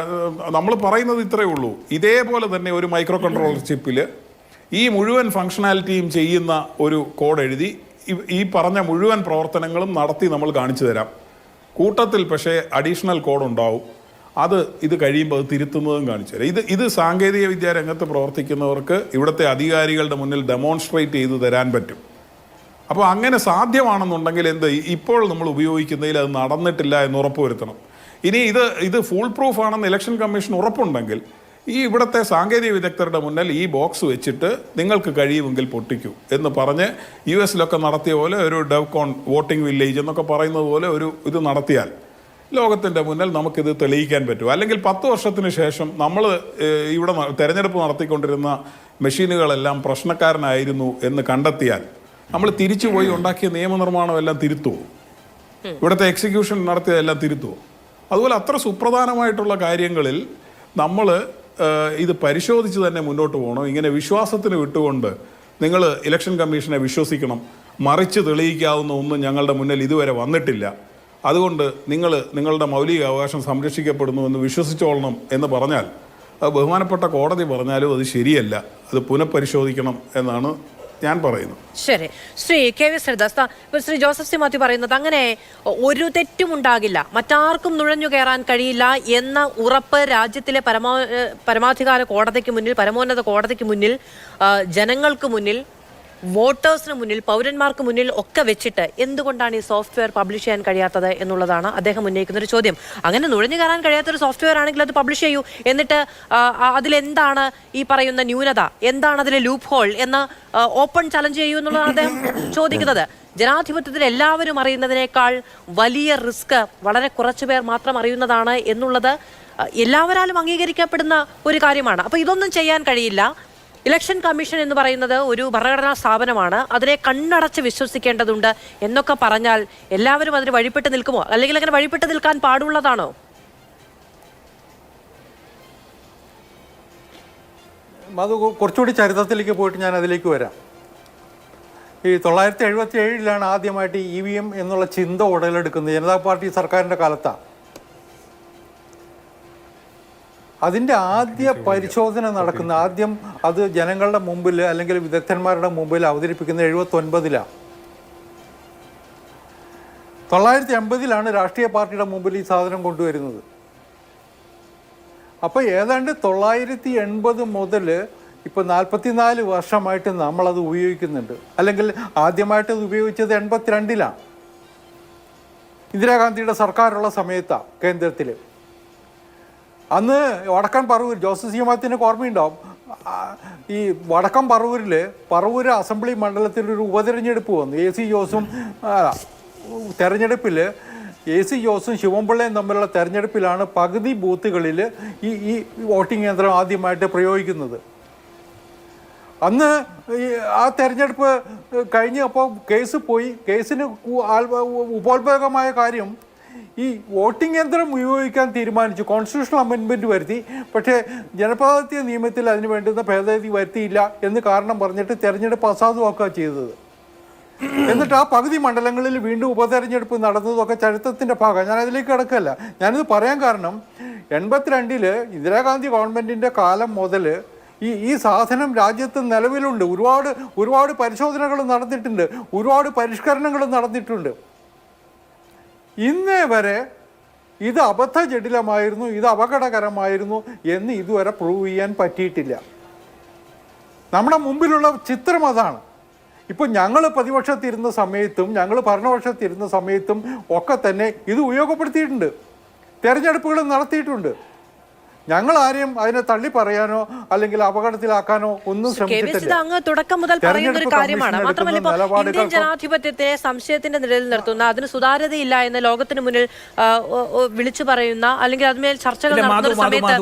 നമ്മൾ പറയുന്നത് ഇത്രയേ ഉള്ളൂ. ഇതേപോലെ തന്നെ ഒരു മൈക്രോ കൺട്രോളർ ചിപ്പിൽ ഈ മുഴുവൻ ഫങ്ഷണാലിറ്റിയും ചെയ്യുന്ന ഒരു കോഡ് എഴുതി ഈ പറഞ്ഞ മുഴുവൻ പ്രവർത്തനങ്ങളും നടത്തി നമ്മൾ കാണിച്ചു തരാം. കൂട്ടത്തിൽ പക്ഷേ അഡീഷണൽ കോഡ് ഉണ്ടാവും. ഇത് കഴിയുമ്പോൾ അത് തിരുത്തുന്നതും കാണിച്ചു തരാം. ഇത് സാങ്കേതിക വിദ്യാ രംഗത്ത് പ്രവർത്തിക്കുന്നവർക്ക് ഇവിടുത്തെ അധികാരികളുടെ മുന്നിൽ ഡെമോൺസ്ട്രേറ്റ് ചെയ്ത് തരാൻ പറ്റും. അപ്പോൾ അങ്ങനെ സാധ്യമാണെന്നുണ്ടെങ്കിൽ ഇപ്പോൾ നമ്മൾ ഉപയോഗിക്കുന്നതിൽ അത് നടന്നിട്ടില്ല എന്ന് ഉറപ്പുവരുത്തണം. ഇനി ഇത് ഫുൾ പ്രൂഫ് ആണെന്ന് ഇലക്ഷൻ കമ്മീഷൻ ഉറപ്പുണ്ടെങ്കിൽ ഇവിടുത്തെ സാങ്കേതിക വിദഗ്ധരുടെ മുന്നിൽ ഈ ബോക്സ് വെച്ചിട്ട് നിങ്ങൾക്ക് കഴിയുമെങ്കിൽ പൊട്ടിക്കൂ എന്ന് പറഞ്ഞ് US-ലൊക്കെ നടത്തിയ പോലെ ഒരു ഡെവ്കോൺ വോട്ടിംഗ് വില്ലേജ് എന്നൊക്കെ പറയുന്നത് പോലെ ഇത് നടത്തിയാൽ ലോകത്തിൻ്റെ മുന്നിൽ നമുക്കിത് തെളിയിക്കാൻ പറ്റും. അല്ലെങ്കിൽ 10 വർഷത്തിന് ശേഷം നമ്മൾ ഇവിടെ തെരഞ്ഞെടുപ്പ് നടത്തിക്കൊണ്ടിരുന്ന മെഷീനുകളെല്ലാം പ്രശ്നക്കാരനായിരുന്നു എന്ന് കണ്ടെത്തിയാൽ നമ്മൾ തിരിച്ചു പോയി ഉണ്ടാക്കിയ നിയമനിർമ്മാണം എല്ലാം തിരുത്തുമോ? ഇവിടുത്തെ എക്സിക്യൂഷൻ നടത്തിയതെല്ലാം തിരുത്തുമോ? അതുപോലെ അത്ര സുപ്രധാനമായിട്ടുള്ള കാര്യങ്ങളിൽ നമ്മൾ ഇത് പരിശോധിച്ച് തന്നെ മുന്നോട്ട് പോകണം. ഇങ്ങനെ വിശ്വാസത്തിന് വിട്ടുകൊണ്ട് നിങ്ങൾ ഇലക്ഷൻ കമ്മീഷനെ വിശ്വസിക്കണം. മറിച്ച് തെളിയിക്കാവുന്ന ഒന്നും ഞങ്ങളുടെ മുന്നിൽ ഇതുവരെ വന്നിട്ടില്ല. അതുകൊണ്ട് നിങ്ങളുടെ മൗലിക അവകാശം സംരക്ഷിക്കപ്പെടുന്നുവെന്ന് വിശ്വസിച്ചോളണം എന്ന് പറഞ്ഞാൽ അത് ബഹുമാനപ്പെട്ട കോടതി പറഞ്ഞാലും അത് ശരിയല്ല. അത് പുനഃപരിശോധിക്കണം എന്നാണ് ഞാൻ പറയുന്നു. ശരി, Shri KV Sreedas, Shri Joseph C Mathew പറയുന്നത് അങ്ങനെ ഒരു തെറ്റും ഉണ്ടാകില്ല, മറ്റാർക്കും നുഴഞ്ഞു കയറാൻ കഴിയില്ല എന്ന ഉറപ്പ് രാജ്യത്തിലെ പരമാധികാര കോടതിക്ക് മുന്നിൽ, പരമോന്നത കോടതിക്ക് മുന്നിൽ, ജനങ്ങൾക്ക് മുന്നിൽ, വോട്ടേഴ്സിന് മുന്നിൽ, പൗരന്മാർക്ക് മുന്നിൽ ഒക്കെ വെച്ചിട്ട് എന്തുകൊണ്ടാണ് ഈ സോഫ്റ്റ്വെയർ പബ്ലിഷ് ചെയ്യാൻ കഴിയാത്തത് എന്നുള്ളതാണ് അദ്ദേഹം ഉന്നയിക്കുന്ന ഒരു ചോദ്യം. അങ്ങനെ നുഴഞ്ഞു കയറാൻ കഴിയാത്തൊരു സോഫ്റ്റ്വെയർ ആണെങ്കിൽ അത് പബ്ലിഷ് ചെയ്യൂ. എന്നിട്ട് അതിലെന്താണ് ഈ പറയുന്ന ന്യൂനത, എന്താണ് അതിലെ ലൂപ്പ് ഹോൾ എന്ന് ഓപ്പൺ ചലഞ്ച് ചെയ്യൂ എന്നുള്ളതാണ് അദ്ദേഹം ചോദിക്കുന്നത്. ജനാധിപത്യത്തിൽ എല്ലാവരും അറിയുന്നതിനേക്കാൾ വലിയ റിസ്ക് വളരെ കുറച്ചു പേർ മാത്രം അറിയുന്നതാണ് എന്നുള്ളത് എല്ലാവരാലും അംഗീകരിക്കപ്പെടുന്ന ഒരു കാര്യമാണ്. അപ്പോൾ ഇതൊന്നും ചെയ്യാൻ കഴിയില്ല. ഇലക്ഷൻ കമ്മീഷൻ എന്ന് പറയുന്നത് ഒരു ഭരണഘടനാ സ്ഥാപനമാണ്, അതിനെ കണ്ണടച്ച് വിശ്വസിക്കേണ്ടതുണ്ട് എന്നൊക്കെ പറഞ്ഞാൽ എല്ലാവരും അതിന് വഴിപ്പെട്ട് നിൽക്കുമോ? അല്ലെങ്കിൽ അങ്ങനെ വഴിപ്പെട്ട് നിൽക്കാൻ പാടുള്ളതാണോ? അത് കുറച്ചുകൂടി ചരിത്രത്തിലേക്ക് പോയിട്ട് ഞാൻ അതിലേക്ക് വരാം. ഈ 1977 ആദ്യമായിട്ട് EVM എന്നുള്ള ചിന്ത ഉടലെടുക്കുന്നത് ജനതാ പാർട്ടി സർക്കാരിൻ്റെ കാലത്താണ്. അതിൻ്റെ ആദ്യ പരിശോധന നടക്കുന്ന ആദ്യം അത് ജനങ്ങളുടെ മുമ്പിൽ അല്ലെങ്കിൽ വിദഗ്ധന്മാരുടെ മുമ്പിൽ അവതരിപ്പിക്കുന്ന 79-ലാണ്. 980-ലാണ് രാഷ്ട്രീയ പാർട്ടിയുടെ മുമ്പിൽ ഈ സാധനം കൊണ്ടുവരുന്നത്. അപ്പോൾ ഏതാണ്ട് 980 മുതൽ ഇപ്പോൾ 44 വർഷമായിട്ട് നമ്മളത് ഉപയോഗിക്കുന്നുണ്ട്. അല്ലെങ്കിൽ ആദ്യമായിട്ട് അത് ഉപയോഗിച്ചത് 82-ലാണ്, ഇന്ദിരാഗാന്ധിയുടെ സർക്കാരുള്ള സമയത്താണ് കേന്ദ്രത്തിൽ. അന്ന് വടക്കൻ പറവൂർ ജോസഫ് സി മാത്യുവിനൊക്കെ ഓർമ്മയുണ്ടാവും. ഈ വടക്കൻ പറവൂർ അസംബ്ലി മണ്ഡലത്തിലൊരു ഉപതെരഞ്ഞെടുപ്പ് വന്നു. AC ജോസും തെരഞ്ഞെടുപ്പിൽ AC ജോസും ശിവൻപിള്ളയും തമ്മിലുള്ള തെരഞ്ഞെടുപ്പിലാണ് പകുതി ബൂത്തുകളിൽ ഈ വോട്ടിംഗ് യന്ത്രം ആദ്യമായിട്ട് പ്രയോഗിക്കുന്നത്. അന്ന് ആ തെരഞ്ഞെടുപ്പ് കഴിഞ്ഞപ്പോൾ കേസ് പോയി. കേസിന് ഉപോത്ബലകമായ കാര്യം ഈ വോട്ടിംഗ് യന്ത്രം ഉപയോഗിക്കാൻ തീരുമാനിച്ചു, കോൺസ്റ്റിറ്റ്യൂഷണൽ അമെൻമെൻറ്റ് വരുത്തി. പക്ഷേ ജനപ്രാതിനിധ്യ നിയമത്തിൽ അതിന് വേണ്ടുന്ന ഭേദഗതി വരുത്തിയില്ല എന്ന് കാരണം പറഞ്ഞിട്ട് തെരഞ്ഞെടുപ്പ് അസാധുവാക്കുക ചെയ്തത്. എന്നിട്ട് ആ പകുതി മണ്ഡലങ്ങളിൽ വീണ്ടും ഉപതെരഞ്ഞെടുപ്പ് നടന്നതൊക്കെ ചരിത്രത്തിൻ്റെ ഭാഗം. ഞാൻ അതിലേക്ക് കിടക്കല്ല. ഞാനിത് പറയാൻ കാരണം 82-ൽ ഇന്ദിരാഗാന്ധി ഗവൺമെൻറ്റിൻ്റെ കാലം മുതൽ ഈ സാധനം രാജ്യത്ത് നിലവിലുണ്ട്. ഒരുപാട് പരിശോധനകൾ നടന്നിട്ടുണ്ട്, ഒരുപാട് പരിഷ്കരണങ്ങൾ നടന്നിട്ടുണ്ട്. ഇന്നേ വരെ ഇത് അബദ്ധജടിലമായിരുന്നു, ഇത് അപകടകരമായിരുന്നു എന്ന് ഇതുവരെ പ്രൂവ് ചെയ്യാൻ പറ്റിയിട്ടില്ല. നമ്മുടെ മുമ്പിലുള്ള ചിത്രം അതാണ്. ഇപ്പോൾ ഞങ്ങൾ പ്രതിപക്ഷത്തിരുന്ന സമയത്തും ഞങ്ങൾ ഭരണപക്ഷത്തിരുന്ന സമയത്തും ഒക്കെ തന്നെ ഇത് ഉപയോഗപ്പെടുത്തിയിട്ടുണ്ട്, തെരഞ്ഞെടുപ്പുകൾ നടത്തിയിട്ടുണ്ട്. ഞങ്ങൾ ആരെയും അതിനെ തള്ളി പറയാനോ അല്ലെങ്കിൽ അപകടത്തിലാക്കാനോ ഒന്നും ശ്രമിച്ചിട്ടില്ല. അങ്ങ് തുടക്കം മുതൽ പറയുന്ന ഒരു കാര്യമാണ്. മാത്രമല്ല, ഇപ്പോൾ ഇന്ത്യൻ ജനാധിപത്യത്തെ സംശയത്തിന്റെ നിഴലിൽ നിർത്തുന്ന, അതിന് സുതാര്യതയില്ല എന്ന് ലോകത്തിന് മുന്നിൽ വിളിച്ചു പറയുന്ന, അല്ലെങ്കിൽ അതിന്മേൽ ചർച്ചകൾ നടത്തുന്ന സമയത്ത്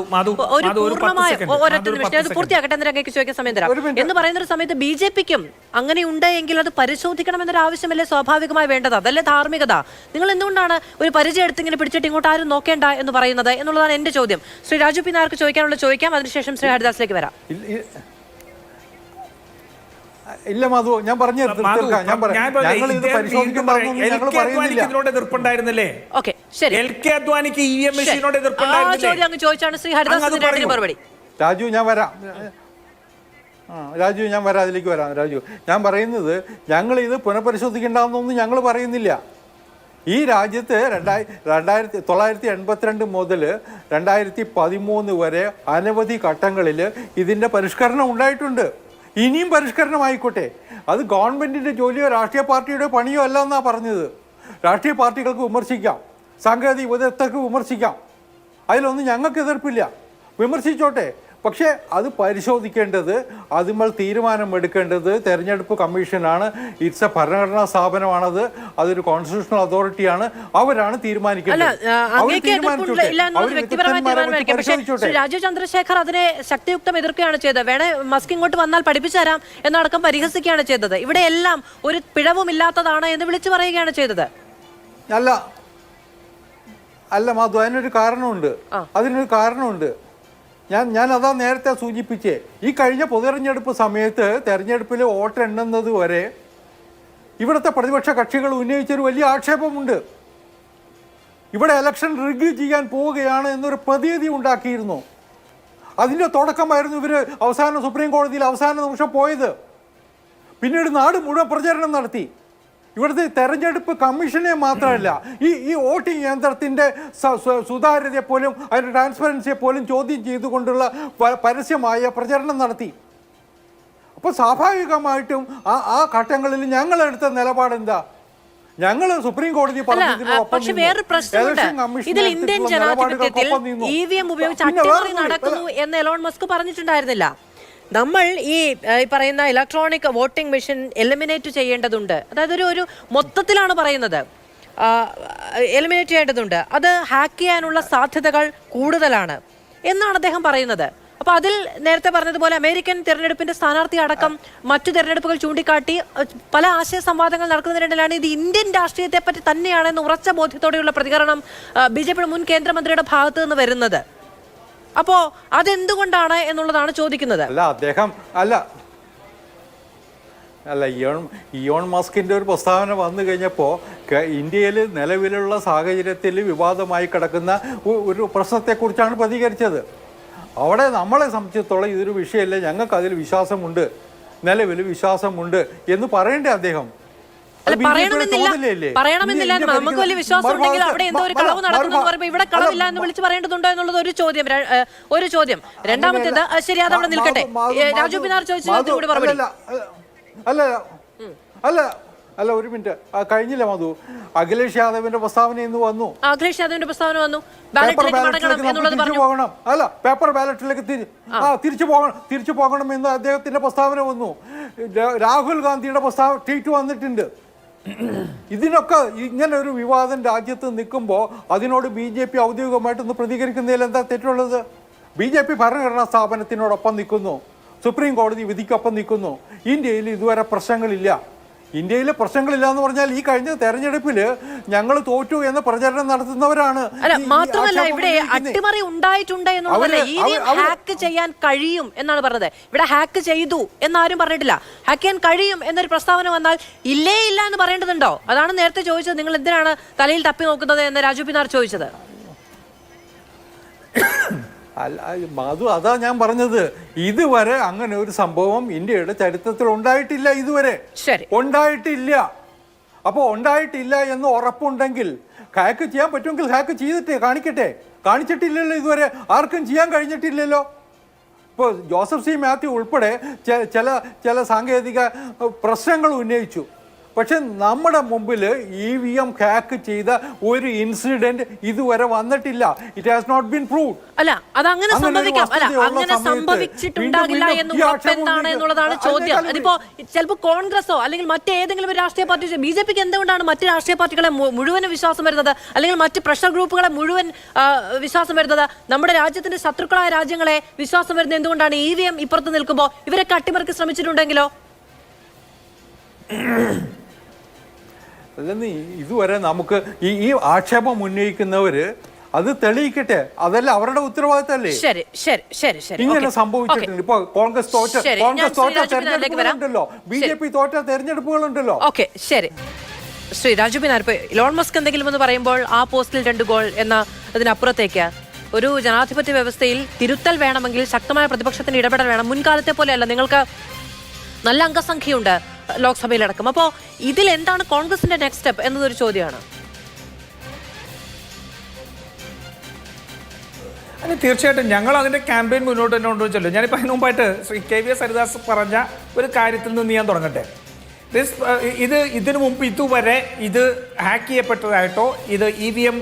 ഒരു പൂർണ്ണമായ ഒരൊറ്റ നിമിഷം അത് പൂർത്തിയാക്കട്ടെ എന്ന് അങ്ങേക്ക് ചോദിക്കാൻ സമയം തരാം എന്ന് പറയുന്ന ഒരു സമയത്ത് BJPക്കും അങ്ങനെ ഉണ്ട് എങ്കിൽ അത് പരിശോധിക്കണമെന്നൊരു ആവശ്യമല്ലേ സ്വാഭാവികമായി വേണ്ടത്? അതല്ലേ ധാർമ്മികത? നിങ്ങൾ എന്തുകൊണ്ടാണ് ഒരു പരിചയം എടുത്ത് ഇങ്ങനെ പിടിച്ചിട്ട് ഇങ്ങോട്ട് ആരും നോക്കേണ്ട എന്ന് പറയുന്നത് എന്നുള്ളതാണ് എന്റെ ചോദ്യം. ശ്രീ രാജു പി നായർക്ക് ചോദിക്കാനുള്ള ചോദിക്കാം, അതിനുശേഷം ശ്രീ ഹരിദാസിലേക്ക് വരാം. ഇല്ല മാധു, ഞാൻ പറഞ്ഞു ചോദിച്ചാണ് ശ്രീ ഹരിദാസ് മറുപടി. രാജു ഞാൻ വരാം, അതിലേക്ക് വരാം. രാജു, ഞാൻ പറയുന്നത് ഞങ്ങൾ ഇത് പുനഃപരിശോധിക്കേണ്ടെന്നൊന്നും ഞങ്ങൾ പറയുന്നില്ല. ഈ രാജ്യത്ത് 1982 മുതൽ 2013 വരെ അനവധി ഘട്ടങ്ങളിൽ ഇതിൻ്റെ പരിഷ്കരണം ഉണ്ടായിട്ടുണ്ട്. ഇനിയും പരിഷ്കരണം ആയിക്കോട്ടെ. അത് ഗവൺമെൻറ്റിൻ്റെ ജോലിയോ രാഷ്ട്രീയ പാർട്ടിയുടെ പണിയോ അല്ല എന്നാണ് പറഞ്ഞത്. രാഷ്ട്രീയ പാർട്ടികൾക്ക് വിമർശിക്കാം, സാങ്കേതിക വിദഗ്ധർക്ക് വിമർശിക്കാം, അതിലൊന്നും ഞങ്ങൾക്ക് എതിർപ്പില്ല, വിമർശിച്ചോട്ടെ. പക്ഷേ അത് പരിശോധിക്കേണ്ടത്, അതുമ്പോൾ തീരുമാനമെടുക്കേണ്ടത് തെരഞ്ഞെടുപ്പ് കമ്മീഷനാണ്. ഇറ്റ്സ് എ ഭരണഘടനാ സ്ഥാപനമാണത്, അതൊരു കോൺസ്റ്റിറ്റ്യൂഷണൽ അതോറിറ്റിയാണ്. അവരാണ് തീരുമാനിക്കേണ്ടത്. രാജീവ് ചന്ദ്രശേഖർ അതിനെ ശക്തിയുക്തം എതിർക്കുകയാണ് ചെയ്തത്. വേണേ മസ്ക് ഇങ്ങോട്ട് വന്നാൽ പഠിപ്പിച്ചു തരാം എന്നടക്കം പരിഹസിക്കുകയാണ് ചെയ്തത്. ഇവിടെ എല്ലാം ഒരു പിഴവുമില്ലാത്തതാണ് എന്ന് വിളിച്ചു പറയുകയാണ് ചെയ്തത്. അല്ല മാധു, അതിനൊരു കാരണമുണ്ട്. ഞാൻ അതാ നേരത്തെ സൂചിപ്പിച്ചേ. ഈ കഴിഞ്ഞ പൊതുതെരഞ്ഞെടുപ്പ് സമയത്ത് തെരഞ്ഞെടുപ്പിൽ വോട്ട് എണ്ണുന്നത് വരെ ഇവിടുത്തെ പ്രതിപക്ഷ കക്ഷികൾ ഉന്നയിച്ചൊരു വലിയ ആക്ഷേപമുണ്ട്. ഇവിടെ ഇലക്ഷൻ റിഗ് ചെയ്യാൻ പോവുകയാണ് എന്നൊരു പ്രതീതി ഉണ്ടാക്കിയിരുന്നു. അതിൻ്റെ തുടക്കമായിരുന്നു ഇവർ അവസാനം സുപ്രീം കോടതിയിൽ അവസാന നിമിഷം പോയത്. പിന്നീട് നാട് മുഴുവൻ പ്രചരണം നടത്തി. ഇവിടുത്തെ തെരഞ്ഞെടുപ്പ് കമ്മീഷനെ മാത്രമല്ല, ഈ വോട്ടിംഗ് യന്ത്രത്തിൻ്റെ സുതാര്യതയെ പോലും അതിൻ്റെ ട്രാൻസ്പെറൻസിയെ പോലും ചോദ്യം ചെയ്തുകൊണ്ടുള്ള പരസ്യമായ പ്രചരണം നടത്തി. അപ്പോൾ സ്വാഭാവികമായിട്ടും ആ ഘട്ടങ്ങളിൽ ഞങ്ങളെടുത്ത നിലപാടെന്താ? ഞങ്ങൾ സുപ്രീം കോടതി പക്ഷെ വേറൊരു പ്രശ്നമുണ്ട്. ഇതിൽ ഇന്ത്യൻ ജനാധിപത്യത്തിൽ EVM ഉപയോഗിച്ച് അട്ടിമറി നടക്കുന്നു എന്ന് എലോൺ മസ്ക് പറഞ്ഞിട്ടുണ്ടായിരുന്നില്ല. നമ്മൾ ഈ പറയുന്ന ഇലക്ട്രോണിക് വോട്ടിംഗ് മെഷീൻ എലിമിനേറ്റ് ചെയ്യേണ്ടതുണ്ട്. അതായത് ഒരു മൊത്തത്തിലാണ് പറയുന്നത്, എലിമിനേറ്റ് ചെയ്യേണ്ടതുണ്ട്. അത് ഹാക്ക് ചെയ്യാനുള്ള സാധ്യതകൾ കൂടുതലാണ് എന്നാണ് അദ്ദേഹം പറയുന്നത്. അപ്പോൾ അതിൽ നേരത്തെ പറഞ്ഞതുപോലെ അമേരിക്കൻ തിരഞ്ഞെടുപ്പിന്റെ സ്ഥാനാർത്ഥി അടക്കം മറ്റു തിരഞ്ഞെടുപ്പുകൾ ചൂണ്ടിക്കാട്ടി പല ആശയ സംവാദങ്ങൾ നടക്കുന്നതിനിടയിലാണ് ഇത് ഇന്ത്യൻ രാഷ്ട്രീയത്തെ പറ്റി തന്നെയാണെന്ന് ഉറച്ച ബോധ്യത്തോടെയുള്ള പ്രതികരണം BJP മുൻ കേന്ദ്രമന്ത്രിയുടെ ഭാഗത്ത് നിന്ന് വരുന്നത്. അപ്പോ അതെന്തുകൊണ്ടാണ് എന്നുള്ളതാണ് ചോദിക്കുന്നത്. ഇയോൺ മസ്കിന്റെ ഒരു പ്രസ്താവന വന്നു കഴിഞ്ഞപ്പോൾ ഇന്ത്യയിൽ നിലവിലുള്ള സാഹചര്യത്തിൽ വിവാദമായി കിടക്കുന്ന ഒരു പ്രശ്നത്തെക്കുറിച്ചാണ് പ്രതികരിച്ചത്. അവിടെ നമ്മളെ സംബന്ധിച്ചിടത്തോളം ഇതൊരു വിഷയമല്ല, ഞങ്ങൾക്ക് അതിൽ വിശ്വാസമുണ്ട്, നിലവിൽ വിശ്വാസമുണ്ട് എന്ന് പറയണ്ടേ അദ്ദേഹം? അല്ല, പറയണമെന്നില്ല. നമുക്ക് വലിയ വിശ്വാസം ഉണ്ടെങ്കിൽ അവിടെ എന്തോ ഒരു കളവ് നടക്കുന്നു എന്ന് പറയുമ്പോൾ ഇവിടെ കളവില്ല എന്ന് വിളിച്ച് പറയേണ്ടതുണ്ടോ എന്നുള്ളത് ഒരു ചോദ്യം. രണ്ടാമത്തേത്, ശരി, അതവിടെ നിൽക്കട്ടെ. രാജു പിന്നാർ ചോദിച്ചതിന് കൂടി മറുപടി. അല്ല, ഒരു മിനിറ്റ്, കഴിഞ്ഞില്ല മധു. അഖിലേഷ് യാദവിന്റെ പ്രസ്താവന ഇന്ന് വന്നു. അഖിലേഷ് യാദവിന്റെ പ്രസ്താവന വന്നു. പേപ്പർ ബാലറ്റിലേക്ക് തിരിച്ചു പോകണം എന്ന് അദ്ദേഹത്തിന്റെ പ്രസ്താവന വന്നു. രാഹുൽ ഗാന്ധിയുടെ ട്വീറ്റ് വന്നിട്ടുണ്ട്. ഇതിനൊക്കെ ഇങ്ങനെ ഒരു വിവാദം രാജ്യത്ത് നിൽക്കുമ്പോൾ അതിനോട് BJP ഔദ്യോഗികമായിട്ടൊന്ന് പ്രതികരിക്കുന്നതിൽ എന്താ തെറ്റുള്ളത്? BJP ഭരണഘടനാ സ്ഥാപനത്തിനോടൊപ്പം നിൽക്കുന്നു, സുപ്രീം കോടതി വിധിക്കൊപ്പം നിൽക്കുന്നു. ഇന്ത്യയിൽ ഇതുവരെ പ്രശ്നങ്ങളില്ല. ഇന്ത്യയിൽ പ്രശ്നങ്ങളില്ല എന്ന് പറഞ്ഞാൽ ഈ കഴിഞ്ഞ തെരഞ്ഞെടുപ്പിൽ ഞങ്ങൾ തോറ്റു എന്ന് പ്രചരണം നടത്തുന്നവരാണ്. അല്ല, മാത്രമല്ല ഇവിടെ അട്ടിമറി ഉണ്ടായിട്ടുണ്ട് എന്നുള്ളതല്ല, ഹാക്ക് ചെയ്യാൻ കഴിയും എന്നാണ് പറഞ്ഞത്. ഇവിടെ ഹാക്ക് ചെയ്തു എന്നാരും പറഞ്ഞിട്ടില്ല. ഹാക്ക് ചെയ്യാൻ കഴിയും എന്നൊരു പ്രസ്താവന വന്നാൽ ഇല്ല എന്ന് പറയേണ്ടതുണ്ടോ? അതാണ് നേരത്തെ ചോദിച്ചത്. നിങ്ങൾ എന്തിനാണ് തലയിൽ തപ്പി നോക്കുന്നത് എന്ന് രാജു പിന്നാർ ചോദിച്ചത്. അല്ല മാധു, അതാ ഞാൻ പറഞ്ഞത്, ഇതുവരെ അങ്ങനെ ഒരു സംഭവം ഇന്ത്യയുടെ ചരിത്രത്തിൽ ഉണ്ടായിട്ടില്ല. ഇതുവരെ ഉണ്ടായിട്ടില്ല. അപ്പോൾ ഉണ്ടായിട്ടില്ല എന്ന് ഉറപ്പുണ്ടെങ്കിൽ ഹാക്ക് ചെയ്യാൻ പറ്റുമെങ്കിൽ ഹാക്ക് ചെയ്തിട്ടേ കാണിച്ചിട്ടില്ലല്ലോ. ഇതുവരെ ആർക്കും ചെയ്യാൻ കഴിഞ്ഞിട്ടില്ലല്ലോ. ഇപ്പോൾ ജോസഫ് സി മാത്യു ഉൾപ്പെടെ ചില സാങ്കേതിക പ്രശ്നങ്ങൾ ഉന്നയിച്ചു. പക്ഷെ നമ്മുടെ മുമ്പിൽ EVM ഹാക്ക് ചെയ്ത ഒരു ഇൻസിഡന്റ് ഇതുവരെ വന്നിട്ടില്ല. It has not been proved. അല്ല, അത് അങ്ങനെ സംഭവിക്കാം. അല്ല, അങ്ങനെ സംഭവിച്ചിട്ടുണ്ടാകില്ല എന്ന് ഉറപ്പെന്താണ് എന്നുള്ളതാണ് ചോദ്യം. അതിപ്പോ ചിലപ്പോൾ കോൺഗ്രസോ അല്ലെങ്കിൽ മറ്റേതെങ്കിലും ഒരു രാഷ്ട്രീയ പാർട്ടി, BJPക്ക് എന്തുകൊണ്ടാണ് മറ്റ് രാഷ്ട്രീയ പാർട്ടികളെ മുഴുവൻ വിശ്വാസം വരുന്നത്, അല്ലെങ്കിൽ മറ്റ് പ്രഷർ ഗ്രൂപ്പുകളെ മുഴുവൻ വിശ്വാസം വരുന്നത്? നമ്മുടെ രാജ്യത്തിന്റെ ശത്രുക്കളായ രാജ്യങ്ങളെ വിശ്വാസം വരുന്നത് എന്തുകൊണ്ടാണ്? EVM ഇപ്പുറത്ത് നിൽക്കുമ്പോൾ ഇവരൊക്കെ അട്ടിമറിക്ക് ശ്രമിച്ചിട്ടുണ്ടെങ്കിലോ? അല്ലെന്ന് ഇതുവരെ നമുക്ക് ഈ ആക്ഷേപം ഉന്നയിക്കുന്നവര് അത് തെളിയിക്കട്ടെ. അതല്ല അവരുടെ ഉത്തരവാദിത്തമല്ലേ? ഇങ്ങനെ സംഭവിച്ചിട്ടുണ്ട്. ഇപ്പൊ കോൺഗ്രസ് തോറ്റ തെരഞ്ഞെടുപ്പുകളുണ്ടല്ലോ, BJP തോറ്റ തെരഞ്ഞെടുപ്പുകളുണ്ടല്ലോ. ഓക്കെ, ശരി. ശ്രീ രാജു പിന്നാർ, ഇപ്പൊ ഇലോൺ മസ്ക് എന്തെങ്കിലും എന്ന് പറയുമ്പോൾ ആ പോസ്റ്റിൽ 2 ഗോൾ എന്ന അതിനപ്പുറത്തേക്ക് ഒരു ജനാധിപത്യ വ്യവസ്ഥയിൽ തിരുത്തൽ വേണമെങ്കിൽ ശക്തമായ പ്രതിപക്ഷത്തിന് ഇടപെടൽ വേണം. മുൻകാലത്തെ പോലെയല്ല, നിങ്ങൾക്ക് നല്ല അംഗസംഖ്യയുണ്ട് ലോക്സഭയിലടക്കം. അപ്പോൾ ഇതിൽ എന്താണ് കോൺഗ്രസിന്റെ നെക്സ്റ്റ് സ്റ്റെപ്പ് എന്നതൊരു ചോദ്യമാണ്. അല്ല, തീർച്ചയായിട്ടും ഞങ്ങൾ അതിന്റെ ക്യാമ്പയിൻ മുന്നോട്ട് തന്നെ കൊണ്ടുവച്ചല്ലോ. ഞാനിപ്പോൾ അതിന് മുമ്പായിട്ട് ശ്രീ KVS ഹരിദാസ് പറഞ്ഞ ഒരു കാര്യത്തിൽ നിന്ന് ഞാൻ തുടങ്ങട്ടെ. ഇതിനു മുമ്പ് ഇതുവരെ ഇത് ഹാക്ക് ചെയ്യപ്പെട്ടതായിട്ടോ ഇത് EVM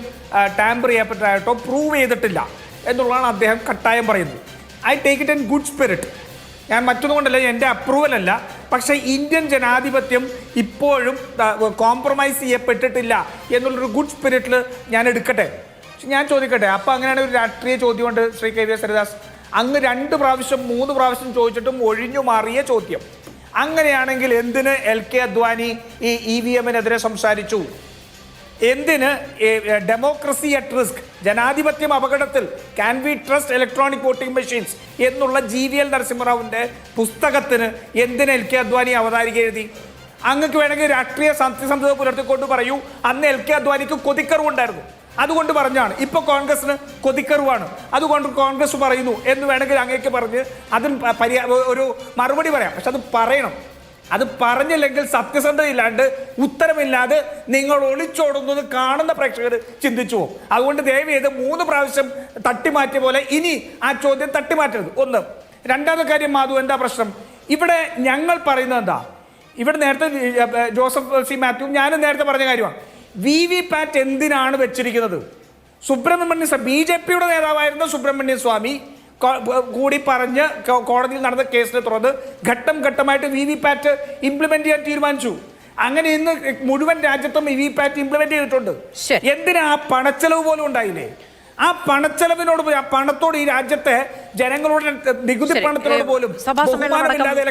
ടാമ്പർ ചെയ്യപ്പെട്ടതായിട്ടോ പ്രൂവ് ചെയ്തിട്ടില്ല എന്നുള്ളതാണ് അദ്ദേഹം കട്ടായം പറയുന്നത്. I take it in good spirit. ഞാൻ മറ്റൊന്നും കൊണ്ടല്ല, എൻ്റെ അപ്രൂവൽ അല്ല. പക്ഷേ ഇന്ത്യൻ ജനാധിപത്യം ഇപ്പോഴും കോംപ്രമൈസ് ചെയ്യപ്പെട്ടിട്ടില്ല എന്നുള്ളൊരു ഗുഡ് സ്പിരിറ്റിൽ ഞാൻ എടുക്കട്ടെ. ഞാൻ ചോദിക്കട്ടെ, അപ്പോൾ അങ്ങനെയാണ് ഒരു രാഷ്ട്രീയ ചോദ്യമുണ്ട് ശ്രീ KVS ഹരിദാസ്. അങ്ങ് 2 പ്രാവശ്യം 3 പ്രാവശ്യം ചോദിച്ചിട്ടും ഒഴിഞ്ഞു മാറിയ ചോദ്യം. അങ്ങനെയാണെങ്കിൽ എന്തിന് LK അദ്വാനി ഈ EVM-നെതിരെ സംസാരിച്ചു? എന്തിന് ഡെമോക്രസി അറ്റ് റിസ്ക്, ജനാധിപത്യം അപകടത്തിൽ, can we trust electronic voting machines എന്നുള്ള GVL നരസിംഹറാവുവിൻ്റെ പുസ്തകത്തിന് എന്തിന് LK അദ്വാനി അവതാരിക എഴുതി? അങ്ങക്ക് വേണമെങ്കിൽ രാഷ്ട്രീയ സത്യസന്ധത പുലർത്തിക്കൊണ്ട് പറയൂ, അന്ന് LK അദ്വാനിക്ക് കൊതിക്കറിവുണ്ടായിരുന്നു, അതുകൊണ്ട് പറഞ്ഞാണ്. ഇപ്പോൾ കോൺഗ്രസിന് കൊതിക്കറിവാണ്, അതുകൊണ്ട് കോൺഗ്രസ് പറയുന്നു എന്ന് വേണമെങ്കിൽ അങ്ങേക്ക് പറഞ്ഞ് അതിന് ഒരു മറുപടി പറയാം. പക്ഷെ അത് പറയണം. അത് പറഞ്ഞില്ലെങ്കിൽ സത്യസന്ധതയില്ലാണ്ട് ഉത്തരമില്ലാതെ നിങ്ങൾ ഒളിച്ചോടുന്നത് കാണുന്ന പ്രേക്ഷകർ ചിന്തിച്ചു പോകും. അതുകൊണ്ട് ദയവ് ചെയ്ത് 3 പ്രാവശ്യം തട്ടിമാറ്റിയ പോലെ ഇനി ആ ചോദ്യം തട്ടിമാറ്റരുത്. ഒന്ന്. രണ്ടാമത്തെ കാര്യം, മാധു, എന്താ പ്രശ്നം ഇവിടെ? ഞങ്ങൾ പറയുന്നത് എന്താ? ഇവിടെ നേരത്തെ ജോസഫ് സി മാത്യു ഞാനും നേരത്തെ പറഞ്ഞ കാര്യമാണ്. VVPAT എന്തിനാണ് വെച്ചിരിക്കുന്നത്? BJPയുടെ നേതാവായിരുന്ന സുബ്രഹ്മണ്യ സ്വാമി കൂടി പറഞ്ഞ് കോടതിയിൽ നടന്ന കേസിനെ തുടർന്ന് ഘട്ടം ഘട്ടമായിട്ട് VVPAT ഇംപ്ലിമെന്റ് ചെയ്യാൻ തീരുമാനിച്ചു. അങ്ങനെ ഇന്ന് മുഴുവൻ രാജ്യത്തും VVPAT ഇംപ്ലിമെന്റ് ചെയ്തിട്ടുണ്ട്. എന്തിനാ? ആ പണച്ചെലവ് പോലും ഉണ്ടായില്ലേ? ആ പണച്ചെലവിനോട്, ആ പണത്തോട് ഈ രാജ്യത്തെ ജനങ്ങളോട്, നികുതി പണത്തിനോട് പോലും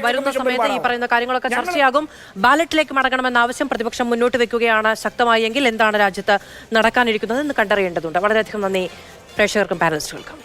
വരുന്ന സമയത്ത് ഈ പറയുന്ന കാര്യങ്ങളൊക്കെ ചർച്ചയാകും. ബാലറ്റിലേക്ക് മടങ്ങണമെന്ന ആവശ്യം പ്രതിപക്ഷം മുന്നോട്ട് വെക്കുകയാണ് ശക്തമായി. എങ്കിൽ എന്താണ് രാജ്യത്ത് നടക്കാനിരിക്കുന്നത് എന്ന് കണ്ടറിയേണ്ടതുണ്ട്. വളരെയധികം നന്ദി പ്രേക്ഷകർക്കും പാനലിസ്റ്റുകൾക്കും.